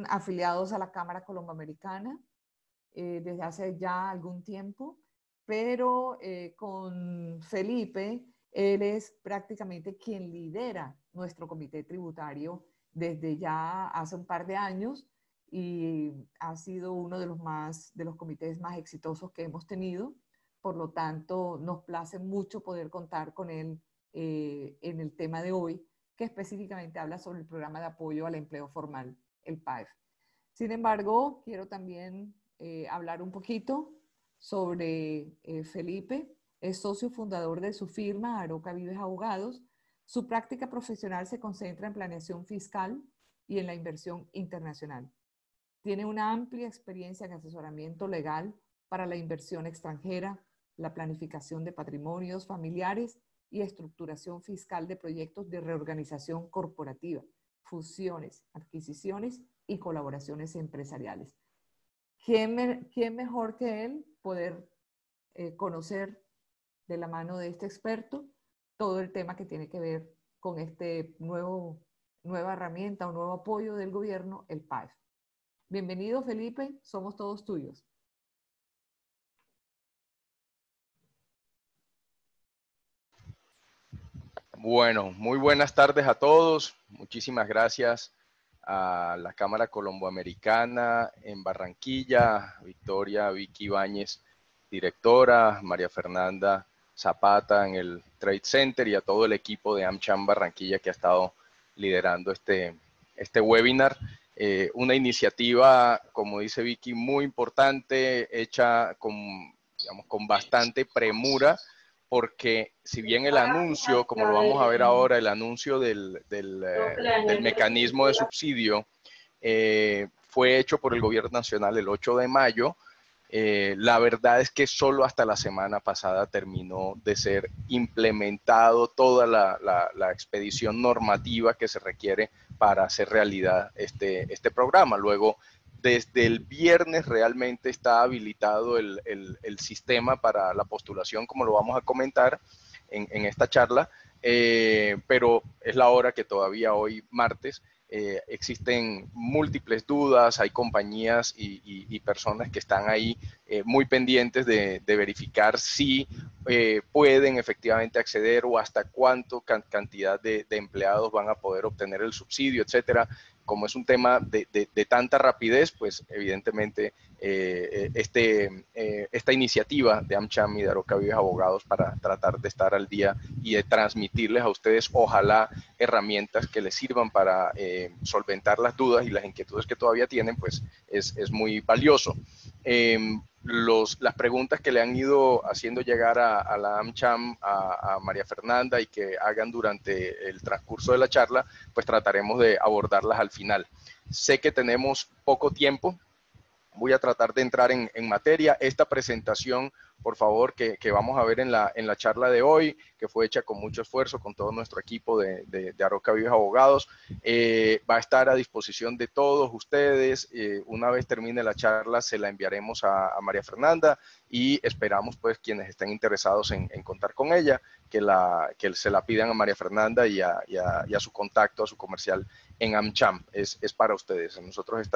afiliados a la Cámara Colomboamericana desde hace ya algún tiempo, pero con Felipe, él es prácticamente quien lidera nuestro comité tributario desde ya hace un par de años y ha sido uno de los comités más exitosos que hemos tenido. Por lo tanto, nos place mucho poder contar con él en el tema de hoy, que específicamente habla sobre el programa de apoyo al empleo formal, el PAEF. Sin embargo, quiero también hablar un poquito sobre Felipe. Es socio fundador de su firma, Aroca Vives Abogados. Su práctica profesional se concentra en planeación fiscal y en la inversión internacional. Tiene una amplia experiencia en asesoramiento legal para la inversión extranjera, la planificación de patrimonios familiares y estructuración fiscal de proyectos de reorganización corporativa, fusiones, adquisiciones y colaboraciones empresariales. ¿Quién mejor que él poder conocer de la mano de este experto todo el tema que tiene que ver con este nueva herramienta o nuevo apoyo del gobierno, el PAEF? Bienvenido, Felipe, somos todos tuyos. Bueno, muy buenas tardes a todos. Muchísimas gracias a la Cámara Colomboamericana en Barranquilla, Victoria, Vicky Ibáñez, directora, María Fernanda Zapata en el Trade Center y a todo el equipo de AmCham Barranquilla que ha estado liderando este webinar. Una iniciativa, como dice Vicky, muy importante, hecha con bastante premura, porque si bien el anuncio, como lo vamos a ver ahora, el anuncio del mecanismo de subsidio fue hecho por el gobierno nacional el 8 de mayo, la verdad es que solo hasta la semana pasada terminó de ser implementado toda la expedición normativa que se requiere para hacer realidad este programa. Luego, desde el viernes realmente está habilitado el sistema para la postulación, como lo vamos a comentar en esta charla, pero es la hora que todavía hoy, martes, existen múltiples dudas, hay compañías y personas que están ahí muy pendientes de verificar si pueden efectivamente acceder o hasta cuánto cantidad de empleados van a poder obtener el subsidio, etcétera. Como es un tema de tanta rapidez, pues evidentemente esta iniciativa de AmCham y de Aroca Vives Abogados para tratar de estar al día y de transmitirles a ustedes, ojalá, herramientas que les sirvan para solventar las dudas y las inquietudes que todavía tienen, pues es muy valioso. Las preguntas que le han ido haciendo llegar a la AmCham, a María Fernanda, y que hagan durante el transcurso de la charla, pues trataremos de abordarlas al final. Sé que tenemos poco tiempo, voy a tratar de entrar en materia. Esta presentación, por favor, que vamos a ver en la charla de hoy, que fue hecha con mucho esfuerzo con todo nuestro equipo de Aroca Vives Abogados, va a estar a disposición de todos ustedes. Una vez termine la charla, se la enviaremos a María Fernanda y esperamos, pues, quienes estén interesados en contar con ella, que se la pidan a María Fernanda y a su contacto, a su comercial en AmCham. Es para ustedes. A nosotros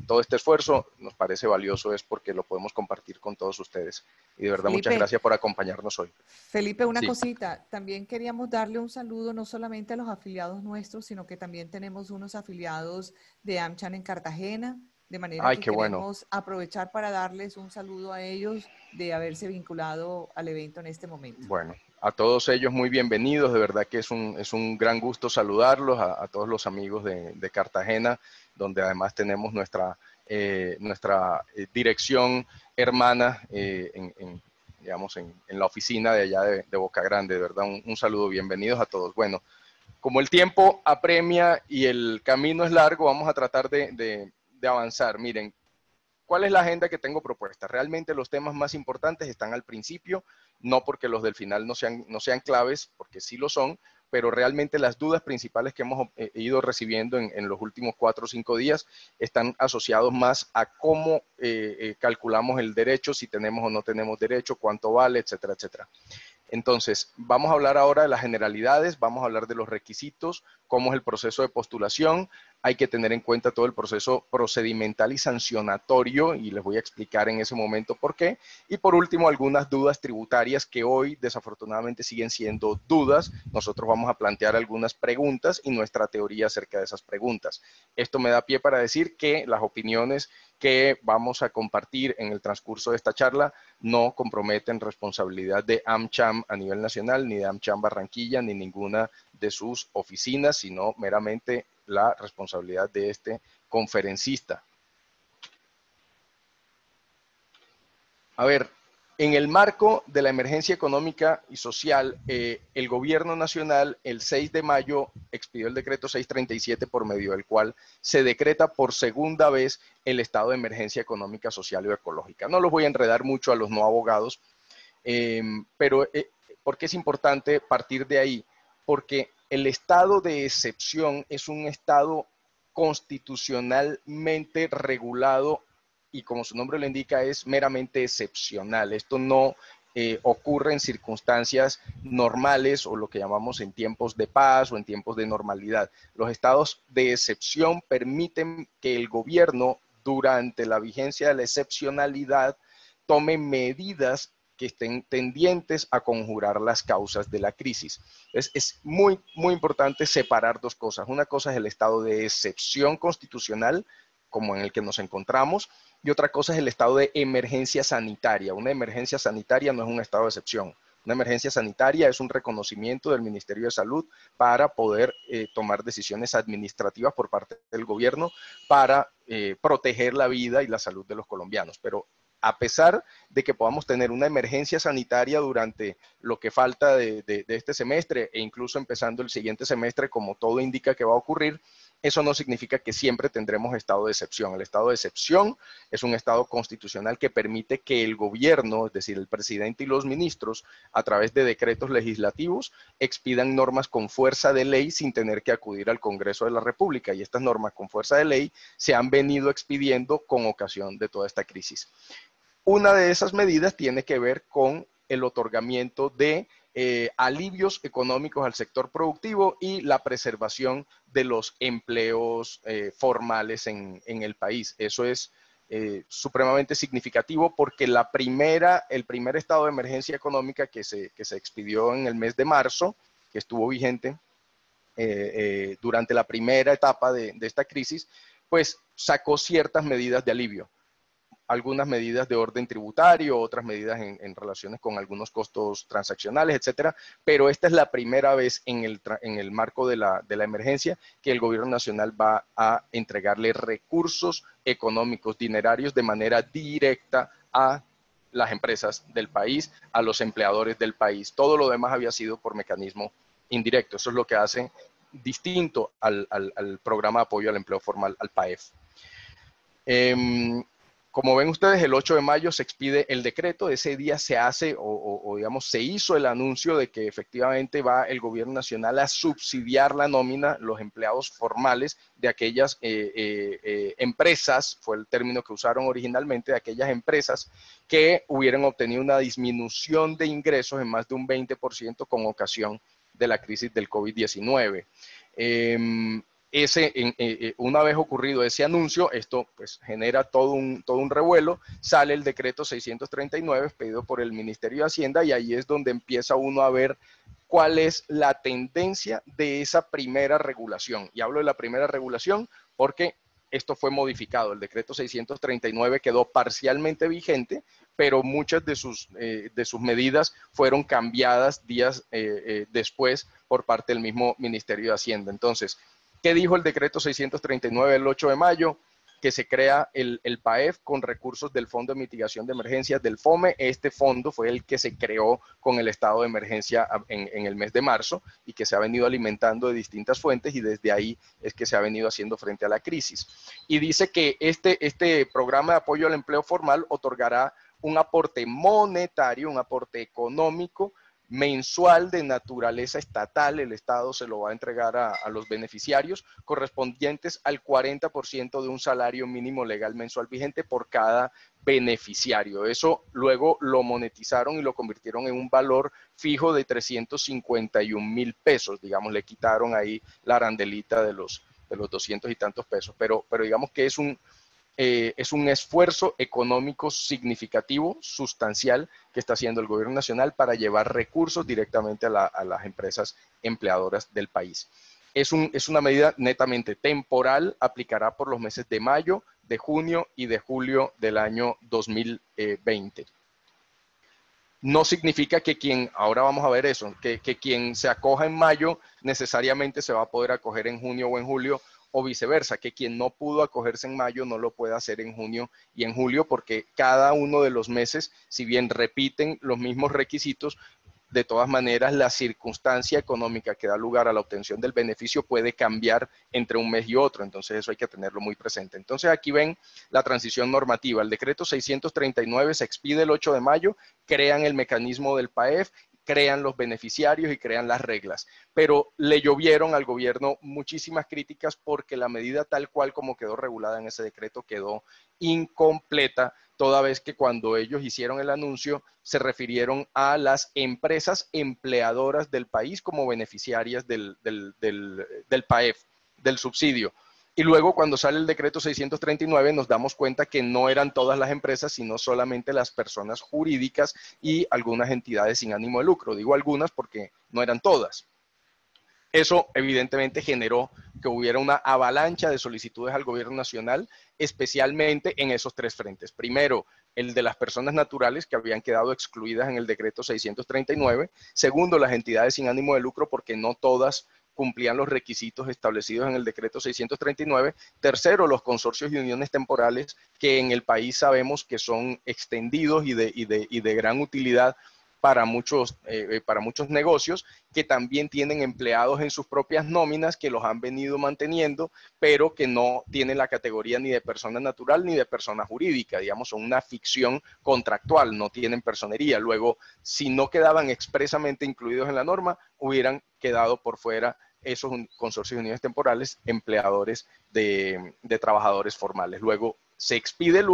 todo este esfuerzo nos parece valioso, es porque lo podemos compartir con todos ustedes. Y de verdad, Felipe, muchas gracias por acompañarnos hoy. Felipe, una cosita. También queríamos darle un saludo no solamente a los afiliados nuestros, sino que también tenemos unos afiliados de AmCham en Cartagena, de manera que queremos aprovechar para darles un saludo a ellos de haberse vinculado al evento en este momento. Bueno, a todos ellos muy bienvenidos, de verdad que es un gran gusto saludarlos, a todos los amigos de Cartagena, donde además tenemos nuestra dirección hermana digamos, en la oficina de allá de Boca Grande. De verdad, un saludo, bienvenidos a todos. Bueno, como el tiempo apremia y el camino es largo, vamos a tratar de avanzar. Miren, ¿cuál es la agenda que tengo propuesta? Realmente los temas más importantes están al principio, no porque los del final no sean claves, porque sí lo son, pero realmente las dudas principales que hemos ido recibiendo en los últimos 4 o 5 días están asociados más a cómo calculamos el derecho, si tenemos o no tenemos derecho, cuánto vale, etcétera, etcétera. Entonces, vamos a hablar ahora de las generalidades, vamos a hablar de los requisitos, cómo es el proceso de postulación. Hay que tener en cuenta todo el proceso procedimental y sancionatorio, y les voy a explicar en ese momento por qué. Y por último, algunas dudas tributarias que hoy desafortunadamente siguen siendo dudas. Nosotros vamos a plantear algunas preguntas y nuestra teoría acerca de esas preguntas. Esto me da pie para decir que las opiniones que vamos a compartir en el transcurso de esta charla no comprometen responsabilidad de AmCham a nivel nacional, ni de AmCham Barranquilla, ni ninguna de sus oficinas, sino meramente la responsabilidad de este conferencista. A ver, en el marco de la emergencia económica y social, el gobierno nacional el 6 de mayo expidió el decreto 637 por medio del cual se decreta por segunda vez el estado de emergencia económica, social y ecológica. No los voy a enredar mucho a los no abogados, pero ¿por qué es importante partir de ahí? Porque el estado de excepción es un estado constitucionalmente regulado y, como su nombre lo indica, es meramente excepcional. Esto no ocurre en circunstancias normales o lo que llamamos en tiempos de paz o en tiempos de normalidad. Los estados de excepción permiten que el gobierno, durante la vigencia de la excepcionalidad, tome medidas que estén tendientes a conjurar las causas de la crisis. Es muy importante separar dos cosas. Una cosa es el estado de excepción constitucional, como en el que nos encontramos, y otra cosa es el estado de emergencia sanitaria. Una emergencia sanitaria no es un estado de excepción. Una emergencia sanitaria es un reconocimiento del Ministerio de Salud para poder tomar decisiones administrativas por parte del gobierno para proteger la vida y la salud de los colombianos. Pero a pesar de que podamos tener una emergencia sanitaria durante lo que falta de este semestre e incluso empezando el siguiente semestre, como todo indica que va a ocurrir, eso no significa que siempre tendremos estado de excepción. El estado de excepción es un estado constitucional que permite que el gobierno, es decir, el presidente y los ministros, a través de decretos legislativos, expidan normas con fuerza de ley sin tener que acudir al Congreso de la República. Y estas normas con fuerza de ley se han venido expidiendo con ocasión de toda esta crisis. Una de esas medidas tiene que ver con el otorgamiento de alivios económicos al sector productivo y la preservación de los empleos formales en el país. Eso es supremamente significativo porque el primer estado de emergencia económica que se expidió en el mes de marzo, que estuvo vigente durante la primera etapa de esta crisis, pues sacó ciertas medidas de alivio. Algunas medidas de orden tributario, otras medidas en relaciones con algunos costos transaccionales, etcétera, pero esta es la primera vez en el marco de la emergencia que el gobierno nacional va a entregarle recursos económicos, dinerarios, de manera directa a las empresas del país, a los empleadores del país. Todo lo demás había sido por mecanismo indirecto. Eso es lo que hace distinto al programa de apoyo al empleo formal, al PAEF. Como ven ustedes, el 8 de mayo se expide el decreto. Ese día se hace digamos, se hizo el anuncio de que efectivamente va el gobierno nacional a subsidiar la nómina, los empleados formales de aquellas empresas, fue el término que usaron originalmente, de aquellas empresas que hubieran obtenido una disminución de ingresos en más de un 20% con ocasión de la crisis del COVID-19. Una vez ocurrido ese anuncio, esto pues genera todo un revuelo, sale el decreto 639 expedido por el Ministerio de Hacienda y ahí es donde empieza uno a ver cuál es la tendencia de esa primera regulación. Y hablo de la primera regulación porque esto fue modificado. El decreto 639 quedó parcialmente vigente, pero muchas de sus medidas fueron cambiadas días después por parte del mismo Ministerio de Hacienda. Entonces, ¿qué dijo el decreto 639 el 8 de mayo? Que se crea el PAEF con recursos del Fondo de Mitigación de Emergencias del FOME. Este fondo fue el que se creó con el estado de emergencia en el mes de marzo y que se ha venido alimentando de distintas fuentes y desde ahí es que se ha venido haciendo frente a la crisis. Y dice que este programa de apoyo al empleo formal otorgará un aporte monetario, un aporte económico mensual de naturaleza estatal. El Estado se lo va a entregar a los beneficiarios, correspondientes al 40% de un salario mínimo legal mensual vigente por cada beneficiario. Eso luego lo monetizaron y lo convirtieron en un valor fijo de 351,000 pesos. Digamos, le quitaron ahí la arandelita de los 200 y tantos pesos, pero digamos que es un esfuerzo económico significativo, sustancial, que está haciendo el gobierno nacional para llevar recursos directamente a las empresas empleadoras del país. Es una medida netamente temporal, aplicará por los meses de mayo, de junio y de julio del año 2020. No significa que ahora vamos a ver eso, que quien se acoja en mayo necesariamente se va a poder acoger en junio o en julio, o viceversa, que quien no pudo acogerse en mayo no lo pueda hacer en junio y en julio, porque cada uno de los meses, si bien repiten los mismos requisitos, de todas maneras la circunstancia económica que da lugar a la obtención del beneficio puede cambiar entre un mes y otro, entonces eso hay que tenerlo muy presente. Entonces aquí ven la transición normativa. El decreto 639 se expide el 8 de mayo, crean el mecanismo del PAEF, crean los beneficiarios y crean las reglas. Pero le llovieron al gobierno muchísimas críticas porque la medida tal cual como quedó regulada en ese decreto quedó incompleta, toda vez que cuando ellos hicieron el anuncio se refirieron a las empresas empleadoras del país como beneficiarias del PAEF, del subsidio. Y luego cuando sale el decreto 639 nos damos cuenta que no eran todas las empresas, sino solamente las personas jurídicas y algunas entidades sin ánimo de lucro. Digo algunas porque no eran todas. Eso evidentemente generó que hubiera una avalancha de solicitudes al gobierno nacional, especialmente en esos tres frentes. Primero, el de las personas naturales que habían quedado excluidas en el decreto 639. Segundo, las entidades sin ánimo de lucro, porque no todas cumplían los requisitos establecidos en el decreto 639. Tercero, los consorcios y uniones temporales, que en el país sabemos que son extendidos y de gran utilidad para muchos negocios, que también tienen empleados en sus propias nóminas que los han venido manteniendo, pero que no tienen la categoría ni de persona natural ni de persona jurídica, digamos, son una ficción contractual, no tienen personería. Luego, si no quedaban expresamente incluidos en la norma, hubieran quedado por fuera esos consorcios de uniones temporales, empleadores de trabajadores formales. Luego, se expide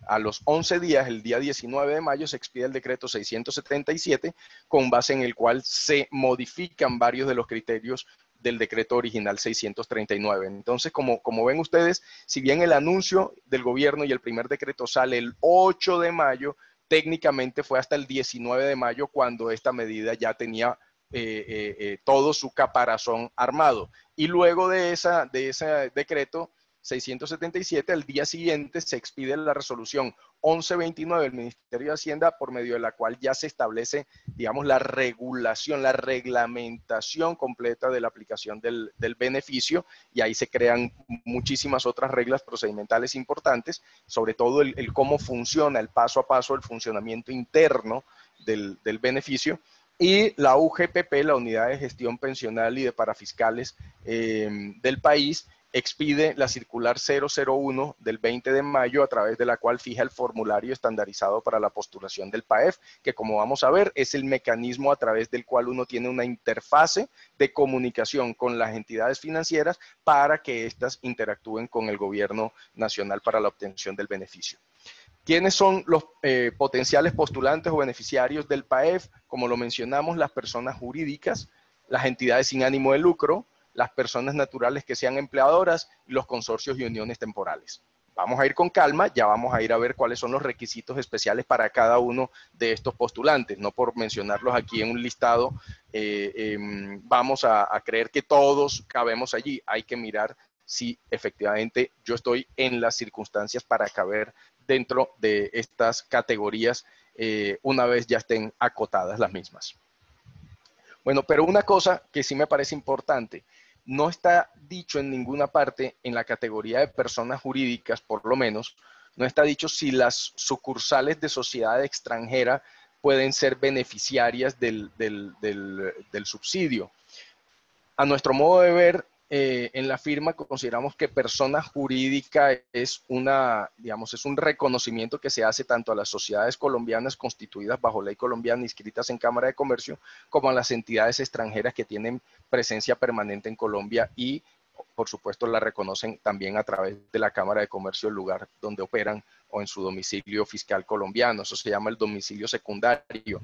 a los 11 días, el día 19 de mayo, se expide el decreto 677, con base en el cual se modifican varios de los criterios del decreto original 639. Entonces, como ven ustedes, si bien el anuncio del gobierno y el primer decreto sale el 8 de mayo, técnicamente fue hasta el 19 de mayo cuando esta medida ya tenía todo su caparazón armado. Y luego de ese decreto 677, al día siguiente se expide la resolución 1129 del Ministerio de Hacienda, por medio de la cual ya se establece, digamos, la regulación, la reglamentación completa de la aplicación del beneficio, y ahí se crean muchísimas otras reglas procedimentales importantes, sobre todo el cómo funciona el paso a paso, el funcionamiento interno del beneficio. Y la UGPP, la Unidad de Gestión Pensional y de Parafiscales del país, expide la circular 001 del 20 de mayo, a través de la cual fija el formulario estandarizado para la postulación del PAEF, que, como vamos a ver, es el mecanismo a través del cual uno tiene una interfase de comunicación con las entidades financieras para que éstas interactúen con el gobierno nacional para la obtención del beneficio. ¿Quiénes son los potenciales postulantes o beneficiarios del PAEF? Como lo mencionamos, las personas jurídicas, las entidades sin ánimo de lucro, las personas naturales que sean empleadoras y los consorcios y uniones temporales. Vamos a ir con calma, ya vamos a ir a ver cuáles son los requisitos especiales para cada uno de estos postulantes. No por mencionarlos aquí en un listado, vamos a creer que todos cabemos allí. Hay que mirar si efectivamente yo estoy en las circunstancias para caber dentro de estas categorías una vez ya estén acotadas las mismas. Bueno, pero una cosa que sí me parece importante, no está dicho en ninguna parte, en la categoría de personas jurídicas por lo menos, no está dicho si las sucursales de sociedad extranjera pueden ser beneficiarias del subsidio. A nuestro modo de ver, en la firma consideramos que persona jurídica es digamos, es un reconocimiento que se hace tanto a las sociedades colombianas constituidas bajo ley colombiana inscritas en Cámara de Comercio, como a las entidades extranjeras que tienen presencia permanente en Colombia y, por supuesto, la reconocen también a través de la Cámara de Comercio, el lugar donde operan o en su domicilio fiscal colombiano. Eso se llama el domicilio secundario.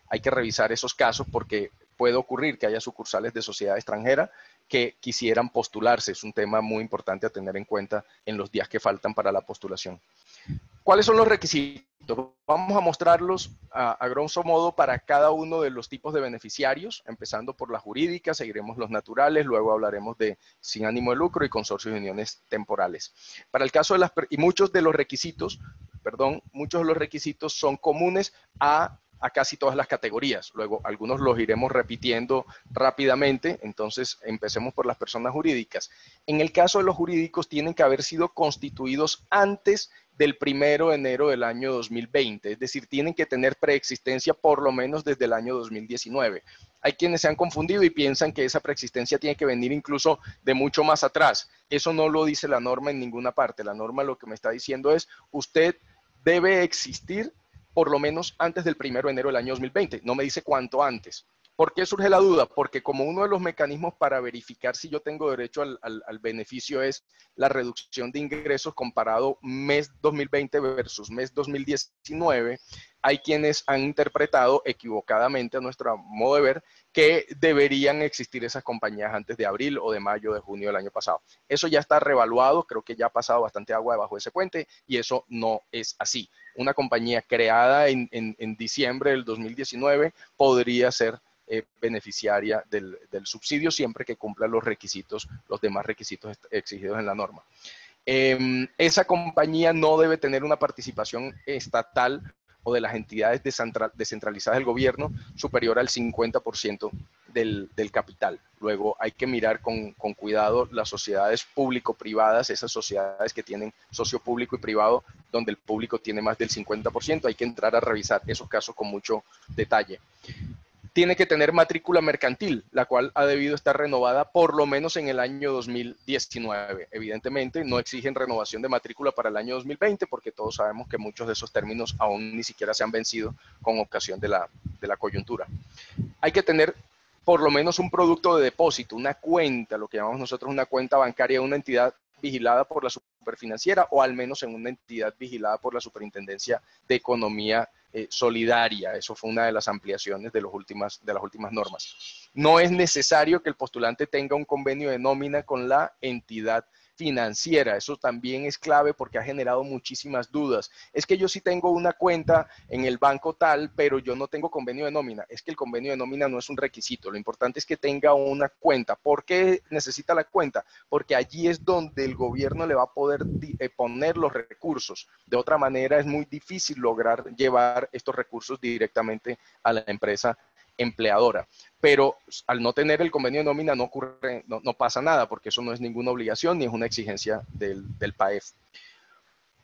Hay que revisar esos casos porque puede ocurrir que haya sucursales de sociedad extranjera que quisieran postularse. Es un tema muy importante a tener en cuenta en los días que faltan para la postulación. ¿Cuáles son los requisitos? Vamos a mostrarlos a grosso modo para cada uno de los tipos de beneficiarios, empezando por las jurídicas, seguiremos los naturales, luego hablaremos de sin ánimo de lucro y consorcios y uniones temporales. Para el caso de muchos de los requisitos son comunes a casi todas las categorías. Luego, algunos los iremos repitiendo rápidamente, entonces empecemos por las personas jurídicas. En el caso de los jurídicos, tienen que haber sido constituidos antes del 1 de enero del año 2020, es decir, tienen que tener preexistencia por lo menos desde el año 2019. Hay quienes se han confundido y piensan que esa preexistencia tiene que venir incluso de mucho más atrás. Eso no lo dice la norma en ninguna parte. La norma lo que me está diciendo es, usted debe existir por lo menos antes del 1 de enero del año 2020. No me dice cuánto antes. ¿Por qué surge la duda? Porque como uno de los mecanismos para verificar si yo tengo derecho al beneficio es la reducción de ingresos comparado mes 2020 versus mes 2019, hay quienes han interpretado equivocadamente, a nuestro modo de ver, que deberían existir esas compañías antes de abril o de mayo, de junio del año pasado. Eso ya está reevaluado, creo que ya ha pasado bastante agua debajo de ese puente y eso no es así. Una compañía creada en diciembre del 2019 podría ser beneficiaria del subsidio siempre que cumpla los requisitos, los demás requisitos exigidos en la norma. Esa compañía no debe tener una participación estatal o de las entidades descentralizadas del gobierno superior al 50% del capital. Luego hay que mirar con cuidado las sociedades público-privadas, esas sociedades que tienen socio público y privado, donde el público tiene más del 50%, hay que entrar a revisar esos casos con mucho detalle. Tiene que tener matrícula mercantil, la cual ha debido estar renovada por lo menos en el año 2019. Evidentemente, no exigen renovación de matrícula para el año 2020, porque todos sabemos que muchos de esos términos aún ni siquiera se han vencido con ocasión de la coyuntura. Hay que tener por lo menos un producto de depósito, una cuenta, lo que llamamos nosotros una cuenta bancaria de una entidad vigilada por la superfinanciera o al menos en una entidad vigilada por la Superintendencia de Economía Solidaria. Eso fue una de las ampliaciones de las últimas normas. No es necesario que el postulante tenga un convenio de nómina con la entidad financiera. Eso también es clave porque ha generado muchísimas dudas. Es que yo sí tengo una cuenta en el banco tal, pero yo no tengo convenio de nómina. Es que el convenio de nómina no es un requisito. Lo importante es que tenga una cuenta. ¿Por qué necesita la cuenta? Porque allí es donde el gobierno le va a poder poner los recursos. De otra manera es muy difícil lograr llevar estos recursos directamente a la empresa empleadora, pero al no tener el convenio de nómina no pasa nada, porque eso no es ninguna obligación ni es una exigencia del PAEF.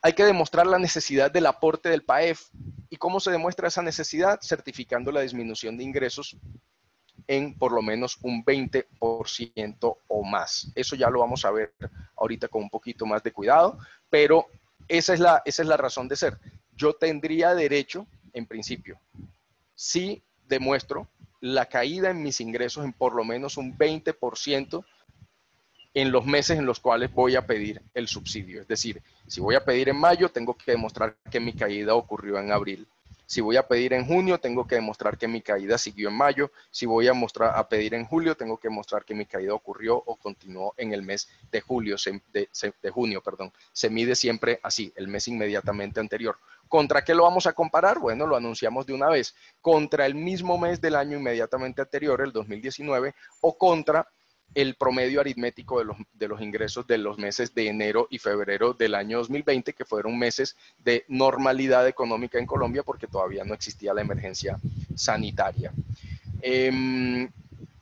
Hay que demostrar la necesidad del aporte del PAEF. ¿Y cómo se demuestra esa necesidad? Certificando la disminución de ingresos en por lo menos un 20% o más. Eso ya lo vamos a ver ahorita con un poquito más de cuidado, pero esa es la razón de ser. Yo tendría derecho, en principio, si demuestro la caída en mis ingresos en por lo menos un 20% en los meses en los cuales voy a pedir el subsidio. Es decir, si voy a pedir en mayo, tengo que demostrar que mi caída ocurrió en abril. Si voy a pedir en junio, tengo que demostrar que mi caída siguió en mayo. Si voy a pedir en julio, tengo que demostrar que mi caída ocurrió o continuó en el mes de junio. Se mide siempre así, el mes inmediatamente anterior. ¿Contra qué lo vamos a comparar? Bueno, lo anunciamos de una vez. Contra el mismo mes del año inmediatamente anterior, el 2019, o contra el promedio aritmético de los ingresos de los meses de enero y febrero del año 2020, que fueron meses de normalidad económica en Colombia porque todavía no existía la emergencia sanitaria.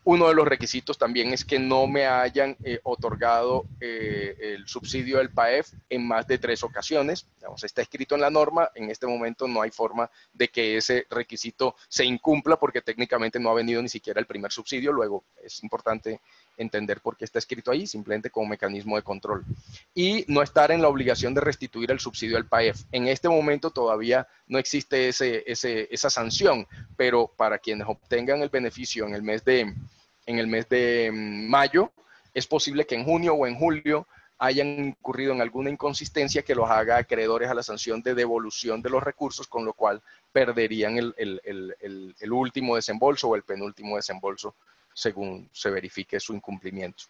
Uno de los requisitos también es que no me hayan otorgado el subsidio del PAEF en más de 3 ocasiones. Digamos, está escrito en la norma, en este momento no hay forma de que ese requisito se incumpla porque técnicamente no ha venido ni siquiera el primer subsidio. Luego es importante entender por qué está escrito ahí, simplemente como mecanismo de control. Y no estar en la obligación de restituir el subsidio al PAEF. En este momento todavía no existe esa sanción, pero para quienes obtengan el beneficio en el mes de mayo, es posible que en junio o en julio hayan incurrido en alguna inconsistencia que los haga acreedores a la sanción de devolución de los recursos, con lo cual perderían el último desembolso o el penúltimo desembolso según se verifique su incumplimiento.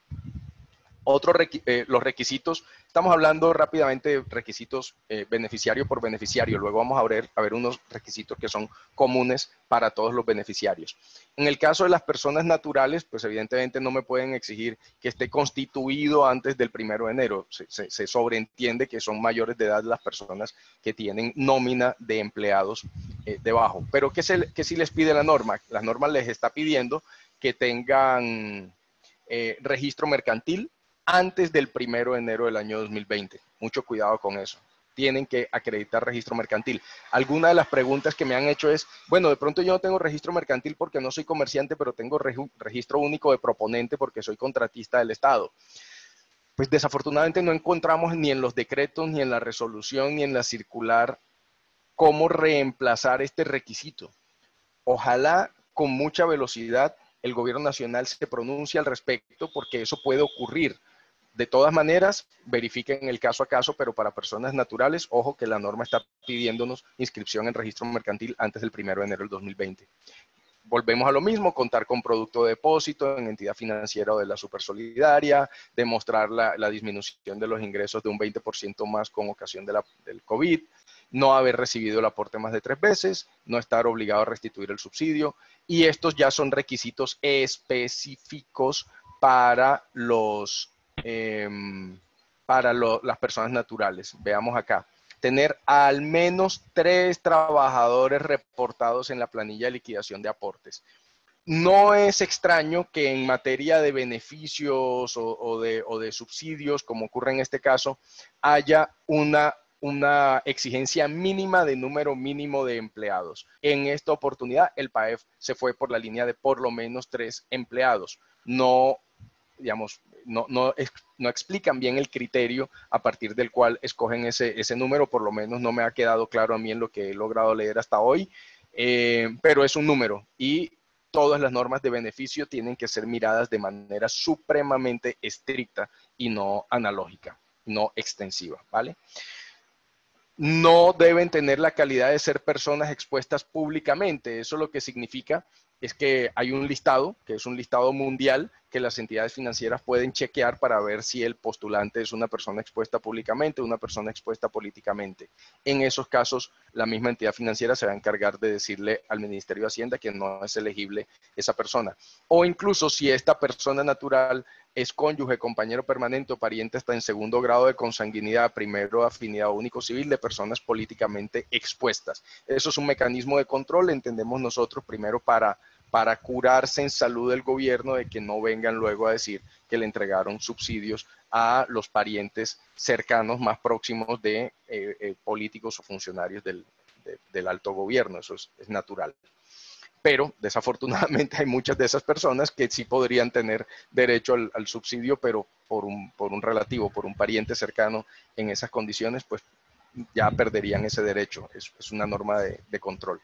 Los requisitos, estamos hablando rápidamente de requisitos beneficiario por beneficiario, luego vamos a ver unos requisitos que son comunes para todos los beneficiarios. En el caso de las personas naturales, pues evidentemente no me pueden exigir que esté constituido antes del 1 de enero, se sobreentiende que son mayores de edad las personas que tienen nómina de empleados debajo. Pero ¿qué sí les pide la norma? La norma les está pidiendo que tengan registro mercantil antes del 1 de enero del año 2020. Mucho cuidado con eso. Tienen que acreditar registro mercantil. Alguna de las preguntas que me han hecho es, bueno, de pronto yo no tengo registro mercantil porque no soy comerciante, pero tengo registro único de proponente porque soy contratista del Estado. Pues desafortunadamente no encontramos ni en los decretos, ni en la resolución, ni en la circular cómo reemplazar este requisito. Ojalá con mucha velocidad el gobierno nacional se pronuncie al respecto, porque eso puede ocurrir. De todas maneras, verifiquen el caso a caso, pero para personas naturales, ojo que la norma está pidiéndonos inscripción en registro mercantil antes del 1 de enero del 2020. Volvemos a lo mismo, contar con producto de depósito en entidad financiera o de la supersolidaria, demostrar la disminución de los ingresos de un 20% más con ocasión del COVID, no haber recibido el aporte más de 3 veces, no estar obligado a restituir el subsidio, y estos ya son requisitos específicos para las personas naturales. Veamos acá. Tener al menos 3 trabajadores reportados en la planilla de liquidación de aportes. No es extraño que en materia de beneficios o de subsidios, como ocurre en este caso, haya una exigencia mínima de número mínimo de empleados. En esta oportunidad, el PAEF se fue por la línea de por lo menos 3 empleados. No, digamos, no explican bien el criterio a partir del cual escogen ese número, por lo menos no me ha quedado claro a mí en lo que he logrado leer hasta hoy, pero es un número y todas las normas de beneficio tienen que ser miradas de manera supremamente estricta y no analógica, no extensiva, ¿vale? No deben tener la calidad de ser personas expuestas públicamente. Eso lo que significa es que hay un listado, que es un listado mundial, que las entidades financieras pueden chequear para ver si el postulante es una persona expuesta públicamente o una persona expuesta políticamente. En esos casos, la misma entidad financiera se va a encargar de decirle al Ministerio de Hacienda que no es elegible esa persona. O incluso si esta persona natural es cónyuge, compañero permanente o pariente hasta en segundo grado de consanguinidad, primero afinidad único civil de personas políticamente expuestas. Eso es un mecanismo de control, entendemos nosotros, primero para curarse en salud del gobierno de que no vengan luego a decir que le entregaron subsidios a los parientes cercanos más próximos de políticos o funcionarios del alto gobierno. Eso es natural. Pero desafortunadamente hay muchas de esas personas que sí podrían tener derecho al subsidio, pero por un relativo, por un pariente cercano en esas condiciones, pues ya perderían ese derecho. Es una norma de control.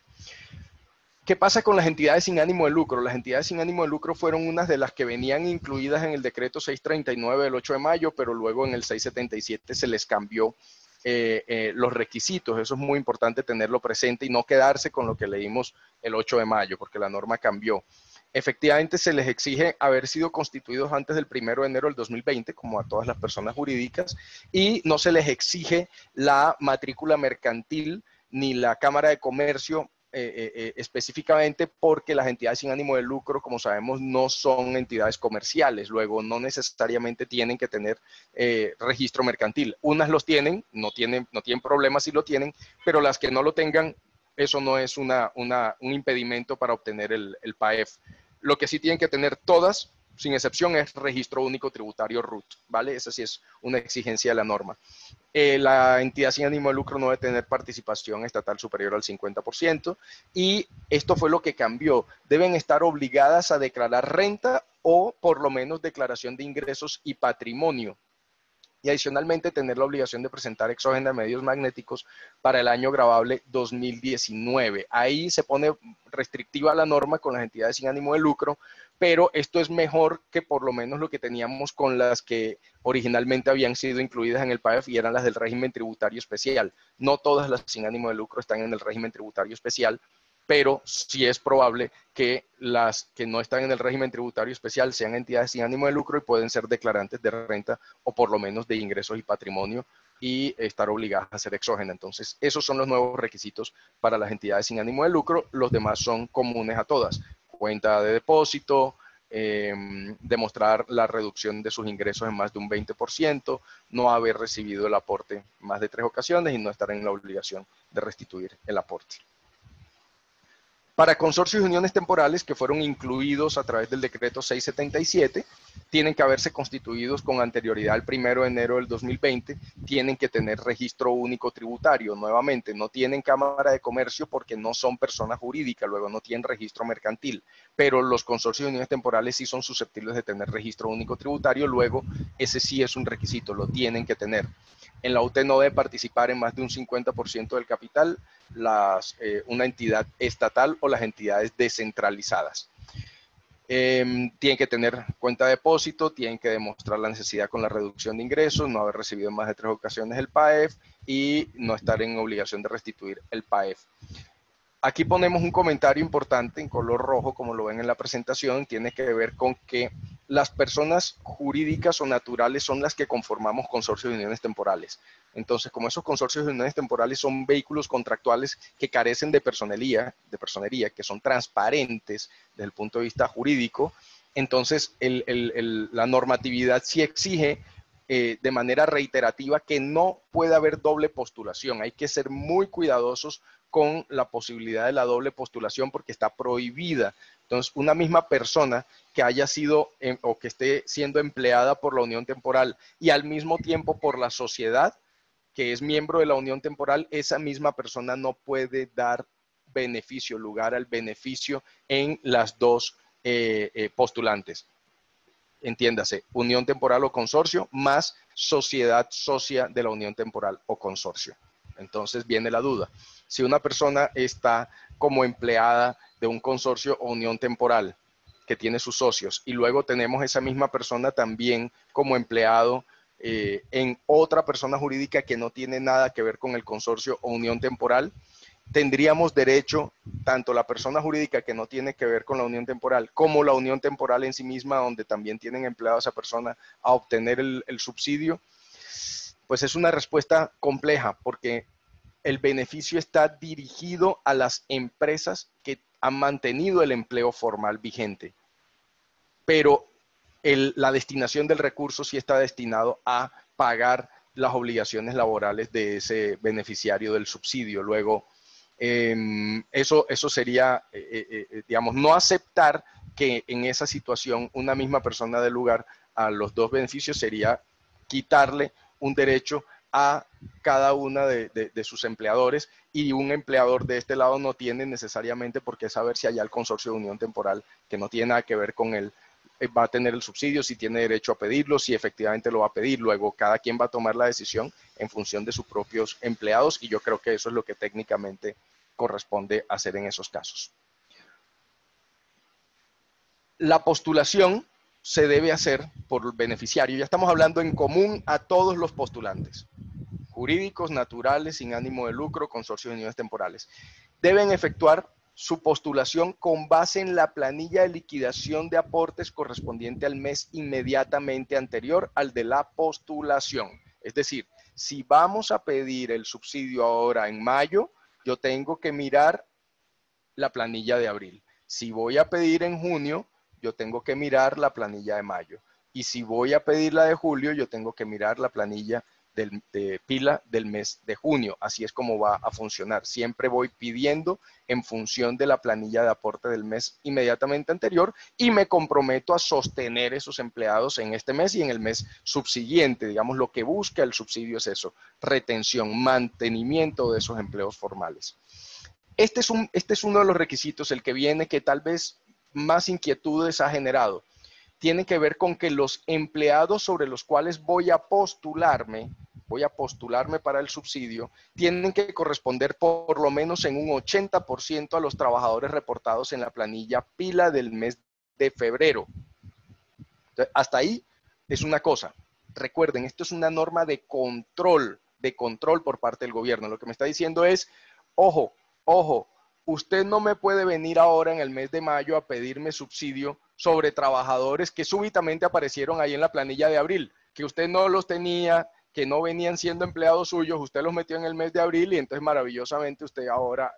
¿Qué pasa con las entidades sin ánimo de lucro? Las entidades sin ánimo de lucro fueron unas de las que venían incluidas en el decreto 639 del 8 de mayo, pero luego en el 677 se les cambió los requisitos. Eso es muy importante tenerlo presente y no quedarse con lo que leímos el 8 de mayo, porque la norma cambió. Efectivamente, se les exige haber sido constituidos antes del 1 de enero del 2020, como a todas las personas jurídicas, y no se les exige la matrícula mercantil ni la Cámara de Comercio específicamente porque las entidades sin ánimo de lucro, como sabemos, no son entidades comerciales, luego no necesariamente tienen que tener registro mercantil. Unas los tienen, no tienen problemas si lo tienen, pero las que no lo tengan, eso no es un impedimento para obtener el PAEF. Lo que sí tienen que tener todas, sin excepción, es registro único tributario RUT, ¿vale? Esa sí es una exigencia de la norma. La entidad sin ánimo de lucro no debe tener participación estatal superior al 50% y esto fue lo que cambió. Deben estar obligadas a declarar renta o por lo menos declaración de ingresos y patrimonio. Y adicionalmente tener la obligación de presentar exógena de medios magnéticos para el año gravable 2019. Ahí se pone restrictiva la norma con las entidades sin ánimo de lucro, pero esto es mejor que por lo menos lo que teníamos con las que originalmente habían sido incluidas en el PAEF y eran las del régimen tributario especial. No todas las sin ánimo de lucro están en el régimen tributario especial, pero sí es probable que las que no están en el régimen tributario especial sean entidades sin ánimo de lucro y pueden ser declarantes de renta o por lo menos de ingresos y patrimonio y estar obligadas a ser exógenas. Entonces, esos son los nuevos requisitos para las entidades sin ánimo de lucro. Los demás son comunes a todas. Cuenta de depósito, demostrar la reducción de sus ingresos en más de un 20%, no haber recibido el aporte más de 3 ocasiones y no estar en la obligación de restituir el aporte. Para consorcios y uniones temporales que fueron incluidos a través del decreto 677, tienen que haberse constituidos con anterioridad al 1 de enero del 2020, tienen que tener registro único tributario. Nuevamente, no tienen cámara de comercio porque no son personas jurídicas, luego no tienen registro mercantil, pero los consorcios y uniones temporales sí son susceptibles de tener registro único tributario, luego ese sí es un requisito, lo tienen que tener. En la UT no debe participar en más de un 50% del capital una entidad estatal o las entidades descentralizadas. Tienen que tener cuenta de depósito, tienen que demostrar la necesidad con la reducción de ingresos, no haber recibido en más de 3 ocasiones el PAEF y no estar en obligación de restituir el PAEF. Aquí ponemos un comentario importante en color rojo, como lo ven en la presentación, tiene que ver con que las personas jurídicas o naturales son las que conformamos consorcios de uniones temporales. Entonces, como esos consorcios de uniones temporales son vehículos contractuales que carecen de personería, que son transparentes desde el punto de vista jurídico, entonces la normatividad sí exige de manera reiterativa que no puede haber doble postulación. Hay que ser muy cuidadosos con la posibilidad de la doble postulación porque está prohibida. Entonces, una misma persona que haya sido o que esté siendo empleada por la unión temporal y al mismo tiempo por la sociedad que es miembro de la unión temporal, esa misma persona no puede dar beneficio, lugar al beneficio en las dos postulantes. Entiéndase, unión temporal o consorcio más sociedad socia de la unión temporal o consorcio. Entonces viene la duda. Si una persona está como empleada de un consorcio o unión temporal que tiene sus socios y luego tenemos esa misma persona también como empleado en otra persona jurídica que no tiene nada que ver con el consorcio o unión temporal, tendríamos derecho, tanto la persona jurídica que no tiene que ver con la unión temporal, como la unión temporal en sí misma, donde también tienen empleado a esa persona, a obtener el subsidio. Pues es una respuesta compleja, porque el beneficio está dirigido a las empresas que han mantenido el empleo formal vigente, pero la destinación del recurso sí está destinado a pagar las obligaciones laborales de ese beneficiario del subsidio. Luego, eso sería, digamos, no aceptar que en esa situación una misma persona dé lugar a los dos beneficios sería quitarle un derecho a cada una de sus empleadores, y un empleador de este lado no tiene necesariamente por qué saber si allá el consorcio de unión temporal, que no tiene nada que ver con él, va a tener el subsidio, si tiene derecho a pedirlo, si efectivamente lo va a pedir. Luego cada quien va a tomar la decisión en función de sus propios empleados, y yo creo que eso es lo que técnicamente corresponde hacer en esos casos. La postulación se debe hacer por el beneficiario. Ya estamos hablando en común a todos los postulantes, jurídicos, naturales, sin ánimo de lucro, consorcios de uniones temporales. Deben efectuar su postulación con base en la planilla de liquidación de aportes correspondiente al mes inmediatamente anterior al de la postulación. Es decir, si vamos a pedir el subsidio ahora en mayo, yo tengo que mirar la planilla de abril. Si voy a pedir en junio, yo tengo que mirar la planilla de mayo. Y si voy a pedir la de julio, yo tengo que mirar la planilla de pila del mes de junio. Así es como va a funcionar. Siempre voy pidiendo en función de la planilla de aporte del mes inmediatamente anterior y me comprometo a sostener esos empleados en este mes y en el mes subsiguiente. Digamos, lo que busca el subsidio es eso: retención, mantenimiento de esos empleos formales. Este es uno de los requisitos, el que viene, que tal vez más inquietudes ha generado. tiene que ver con que los empleados sobre los cuales voy a postularme para el subsidio, tienen que corresponder por lo menos en un 80% a los trabajadores reportados en la planilla pila del mes de febrero. Entonces, hasta ahí es una cosa. Recuerden, esto es una norma de control por parte del gobierno. Lo que me está diciendo es, ojo, usted no me puede venir ahora en el mes de mayo a pedirme subsidio sobre trabajadores que súbitamente aparecieron ahí en la planilla de abril, que usted no los tenía, que no venían siendo empleados suyos, usted los metió en el mes de abril y entonces maravillosamente usted ahora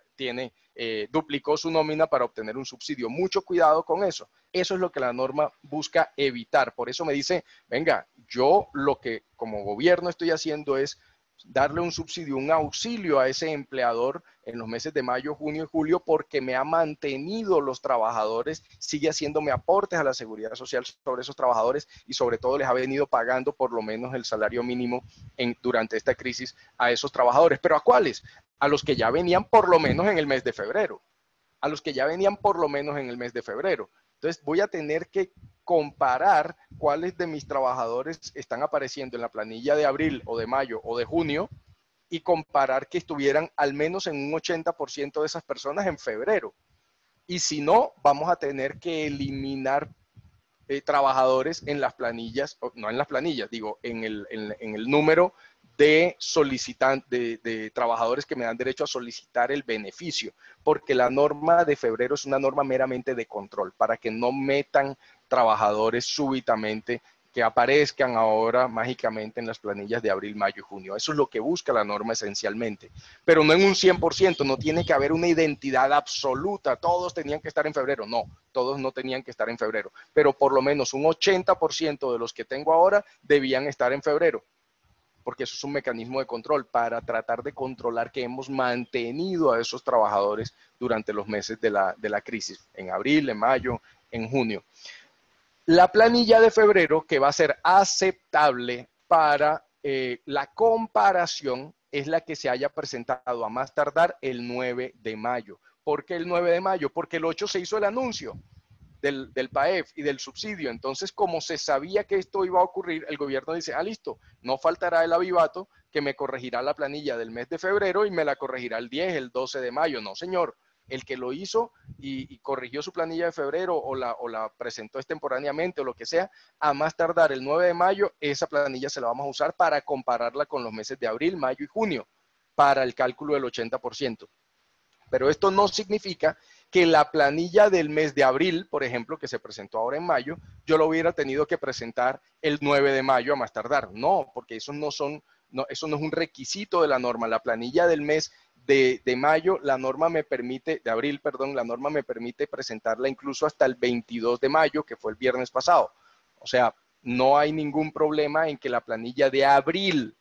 duplicó su nómina para obtener un subsidio. Mucho cuidado con eso. Eso es lo que la norma busca evitar. Por eso me dice, venga, yo lo que como gobierno estoy haciendo es darle un subsidio, un auxilio a ese empleador en los meses de mayo, junio y julio, porque me ha mantenido los trabajadores, sigue haciéndome aportes a la seguridad social sobre esos trabajadores y sobre todo les ha venido pagando por lo menos el salario mínimo durante esta crisis a esos trabajadores. ¿Pero a cuáles? A los que ya venían por lo menos en el mes de febrero. Entonces voy a tener que comparar cuáles de mis trabajadores están apareciendo en la planilla de abril o de mayo o de junio y comparar que estuvieran al menos en un 80% de esas personas en febrero. Y si no, vamos a tener que eliminar trabajadores en las planillas, no en las planillas, digo, en el número de solicitantes, de trabajadores que me dan derecho a solicitar el beneficio, porque la norma de febrero es una norma meramente de control, para que no metan trabajadores súbitamente que aparezcan ahora mágicamente en las planillas de abril, mayo y junio. Eso es lo que busca la norma esencialmente, pero no en un 100%, no tiene que haber una identidad absoluta, todos tenían que estar en febrero, no, todos no tenían que estar en febrero, pero por lo menos un 80% de los que tengo ahora debían estar en febrero, porque eso es un mecanismo de control para tratar de controlar que hemos mantenido a esos trabajadores durante los meses de la crisis, en abril, en mayo, en junio. La planilla de febrero, que va a ser aceptable para la comparación, es la que se haya presentado a más tardar el 9 de mayo. ¿Por qué el 9 de mayo? Porque el 8 se hizo el anuncio del PAEF y del subsidio. Entonces, como se sabía que esto iba a ocurrir, el gobierno dice, listo, no faltará el avivato que me corregirá la planilla del mes de febrero y me la corregirá el 10, el 12 de mayo. No, señor. El que lo hizo y corrigió su planilla de febrero o la presentó extemporáneamente o lo que sea, a más tardar el 9 de mayo, esa planilla se la vamos a usar para compararla con los meses de abril, mayo y junio, para el cálculo del 80%. Pero esto no significa que la planilla del mes de abril, por ejemplo, que se presentó ahora en mayo, yo lo hubiera tenido que presentar el 9 de mayo a más tardar. No, porque eso no es un requisito de la norma. La planilla del mes de mayo, la norma me permite presentarla incluso hasta el 22 de mayo, que fue el viernes pasado. O sea, no hay ningún problema en que la planilla de abril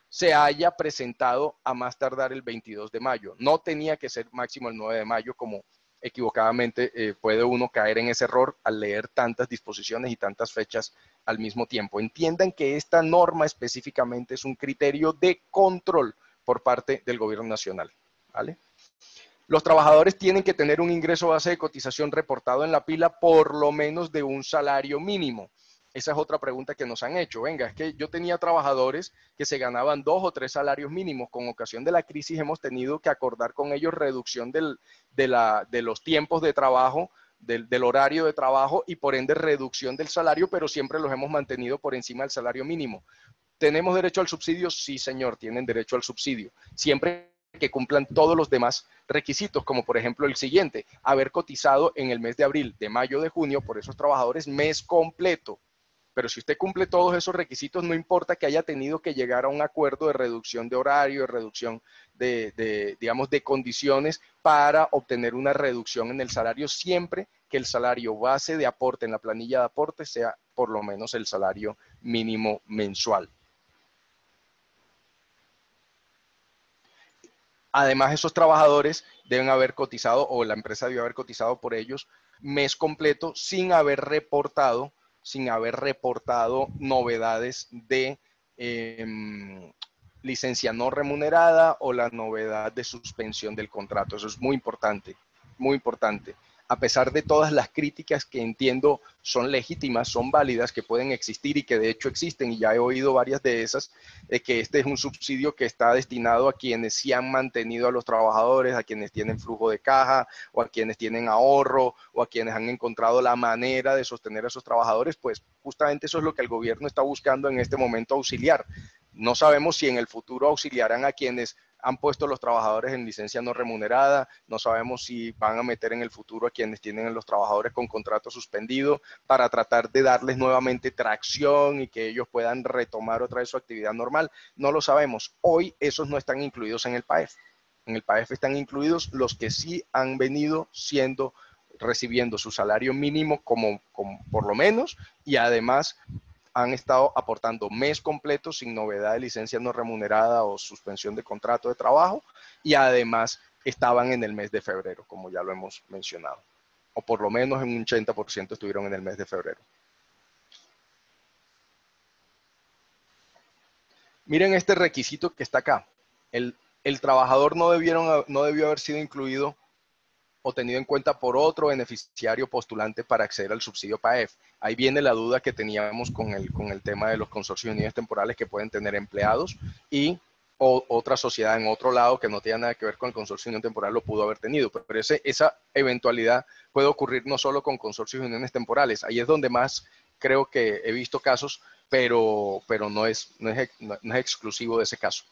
se haya presentado a más tardar el 22 de mayo. No tenía que ser máximo el 9 de mayo, como equivocadamente puede uno caer en ese error al leer tantas disposiciones y tantas fechas al mismo tiempo. Entiendan que esta norma específicamente es un criterio de control por parte del gobierno nacional, ¿vale? Los trabajadores tienen que tener un ingreso base de cotización reportado en la pila por lo menos de un salario mínimo. Esa es otra pregunta que nos han hecho. Venga, es que yo tenía trabajadores que se ganaban 2 o 3 salarios mínimos. Con ocasión de la crisis hemos tenido que acordar con ellos reducción de los tiempos de trabajo, del horario de trabajo y por ende reducción del salario, pero siempre los hemos mantenido por encima del salario mínimo. ¿Tenemos derecho al subsidio? Sí, señor, tienen derecho al subsidio. Siempre que cumplan todos los demás requisitos, como por ejemplo el siguiente, haber cotizado en el mes de abril, de mayo, de junio por esos trabajadores mes completo. Pero si usted cumple todos esos requisitos, no importa que haya tenido que llegar a un acuerdo de reducción de horario, de reducción de condiciones para obtener una reducción en el salario, siempre que el salario base de aporte en la planilla de aporte sea por lo menos el salario mínimo mensual. Además, esos trabajadores deben haber cotizado, o la empresa debe haber cotizado por ellos, mes completo sin haber reportado novedades de licencia no remunerada o la novedad de suspensión del contrato. Eso es muy importante, muy importante. a pesar de todas las críticas que entiendo son legítimas, son válidas, que pueden existir y que de hecho existen, y ya he oído varias de esas, de que este es un subsidio que está destinado a quienes sí han mantenido a los trabajadores, a quienes tienen flujo de caja, o a quienes tienen ahorro, o a quienes han encontrado la manera de sostener a esos trabajadores, pues justamente eso es lo que el gobierno está buscando en este momento, auxiliar. No sabemos si en el futuro auxiliarán a quienes han puesto a los trabajadores en licencia no remunerada, no sabemos si van a meter en el futuro a quienes tienen a los trabajadores con contrato suspendido para tratar de darles nuevamente tracción y que ellos puedan retomar otra vez su actividad normal. No lo sabemos. Hoy esos no están incluidos en el PAEF. En el PAEF están incluidos los que sí han venido recibiendo su salario mínimo como por lo menos, y además han estado aportando mes completo sin novedad de licencia no remunerada o suspensión de contrato de trabajo, y además estaban en el mes de febrero, como ya lo hemos mencionado, o por lo menos en un 80% estuvieron en el mes de febrero. Miren este requisito que está acá. El trabajador no debió haber sido incluido o tenido en cuenta por otro beneficiario postulante para acceder al subsidio PAEF. Ahí viene la duda que teníamos con el tema de los consorcios de unidades temporales que pueden tener empleados y otra sociedad en otro lado que no tenga nada que ver con el consorcio de unión temporal lo pudo haber tenido. Pero esa eventualidad puede ocurrir no solo con consorcios de uniones temporales. Ahí es donde más creo que he visto casos, pero no es exclusivo de ese caso.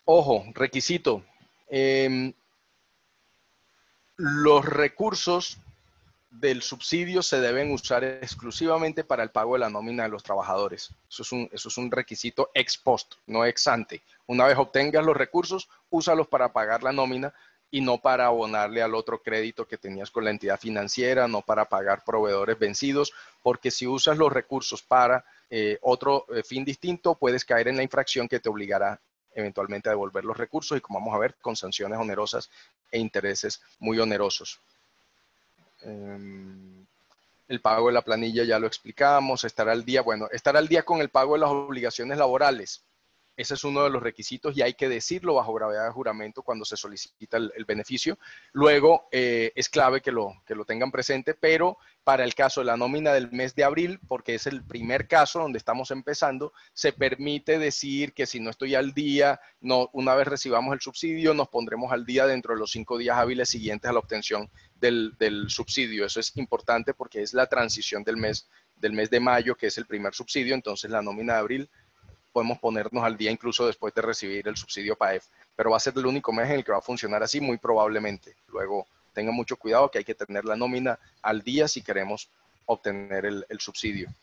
Ojo, requisito. Los recursos del subsidio se deben usar exclusivamente para el pago de la nómina de los trabajadores. Eso es un requisito ex post, no ex ante. Una vez obtengas los recursos, úsalos para pagar la nómina y no para abonarle al otro crédito que tenías con la entidad financiera, no para pagar proveedores vencidos, porque si usas los recursos para otro fin distinto, puedes caer en la infracción que te obligará eventualmente a devolver los recursos y, como vamos a ver, con sanciones onerosas e intereses muy onerosos. El pago de la planilla ya lo explicamos, estar al día. Bueno, estar al día con el pago de las obligaciones laborales. Ese es uno de los requisitos y hay que decirlo bajo gravedad de juramento cuando se solicita el beneficio. Luego es clave que lo tengan presente, pero para el caso de la nómina del mes de abril, porque es el primer caso donde estamos empezando, se permite decir que si no estoy al día, una vez recibamos el subsidio, nos pondremos al día dentro de los 5 días hábiles siguientes a la obtención del subsidio. Eso es importante porque es la transición del mes de mayo, que es el primer subsidio. Entonces la nómina de abril podemos ponernos al día incluso después de recibir el subsidio PAEF, pero va a ser el único mes en el que va a funcionar así, muy probablemente. Luego tengan mucho cuidado que hay que tener la nómina al día si queremos obtener el subsidio.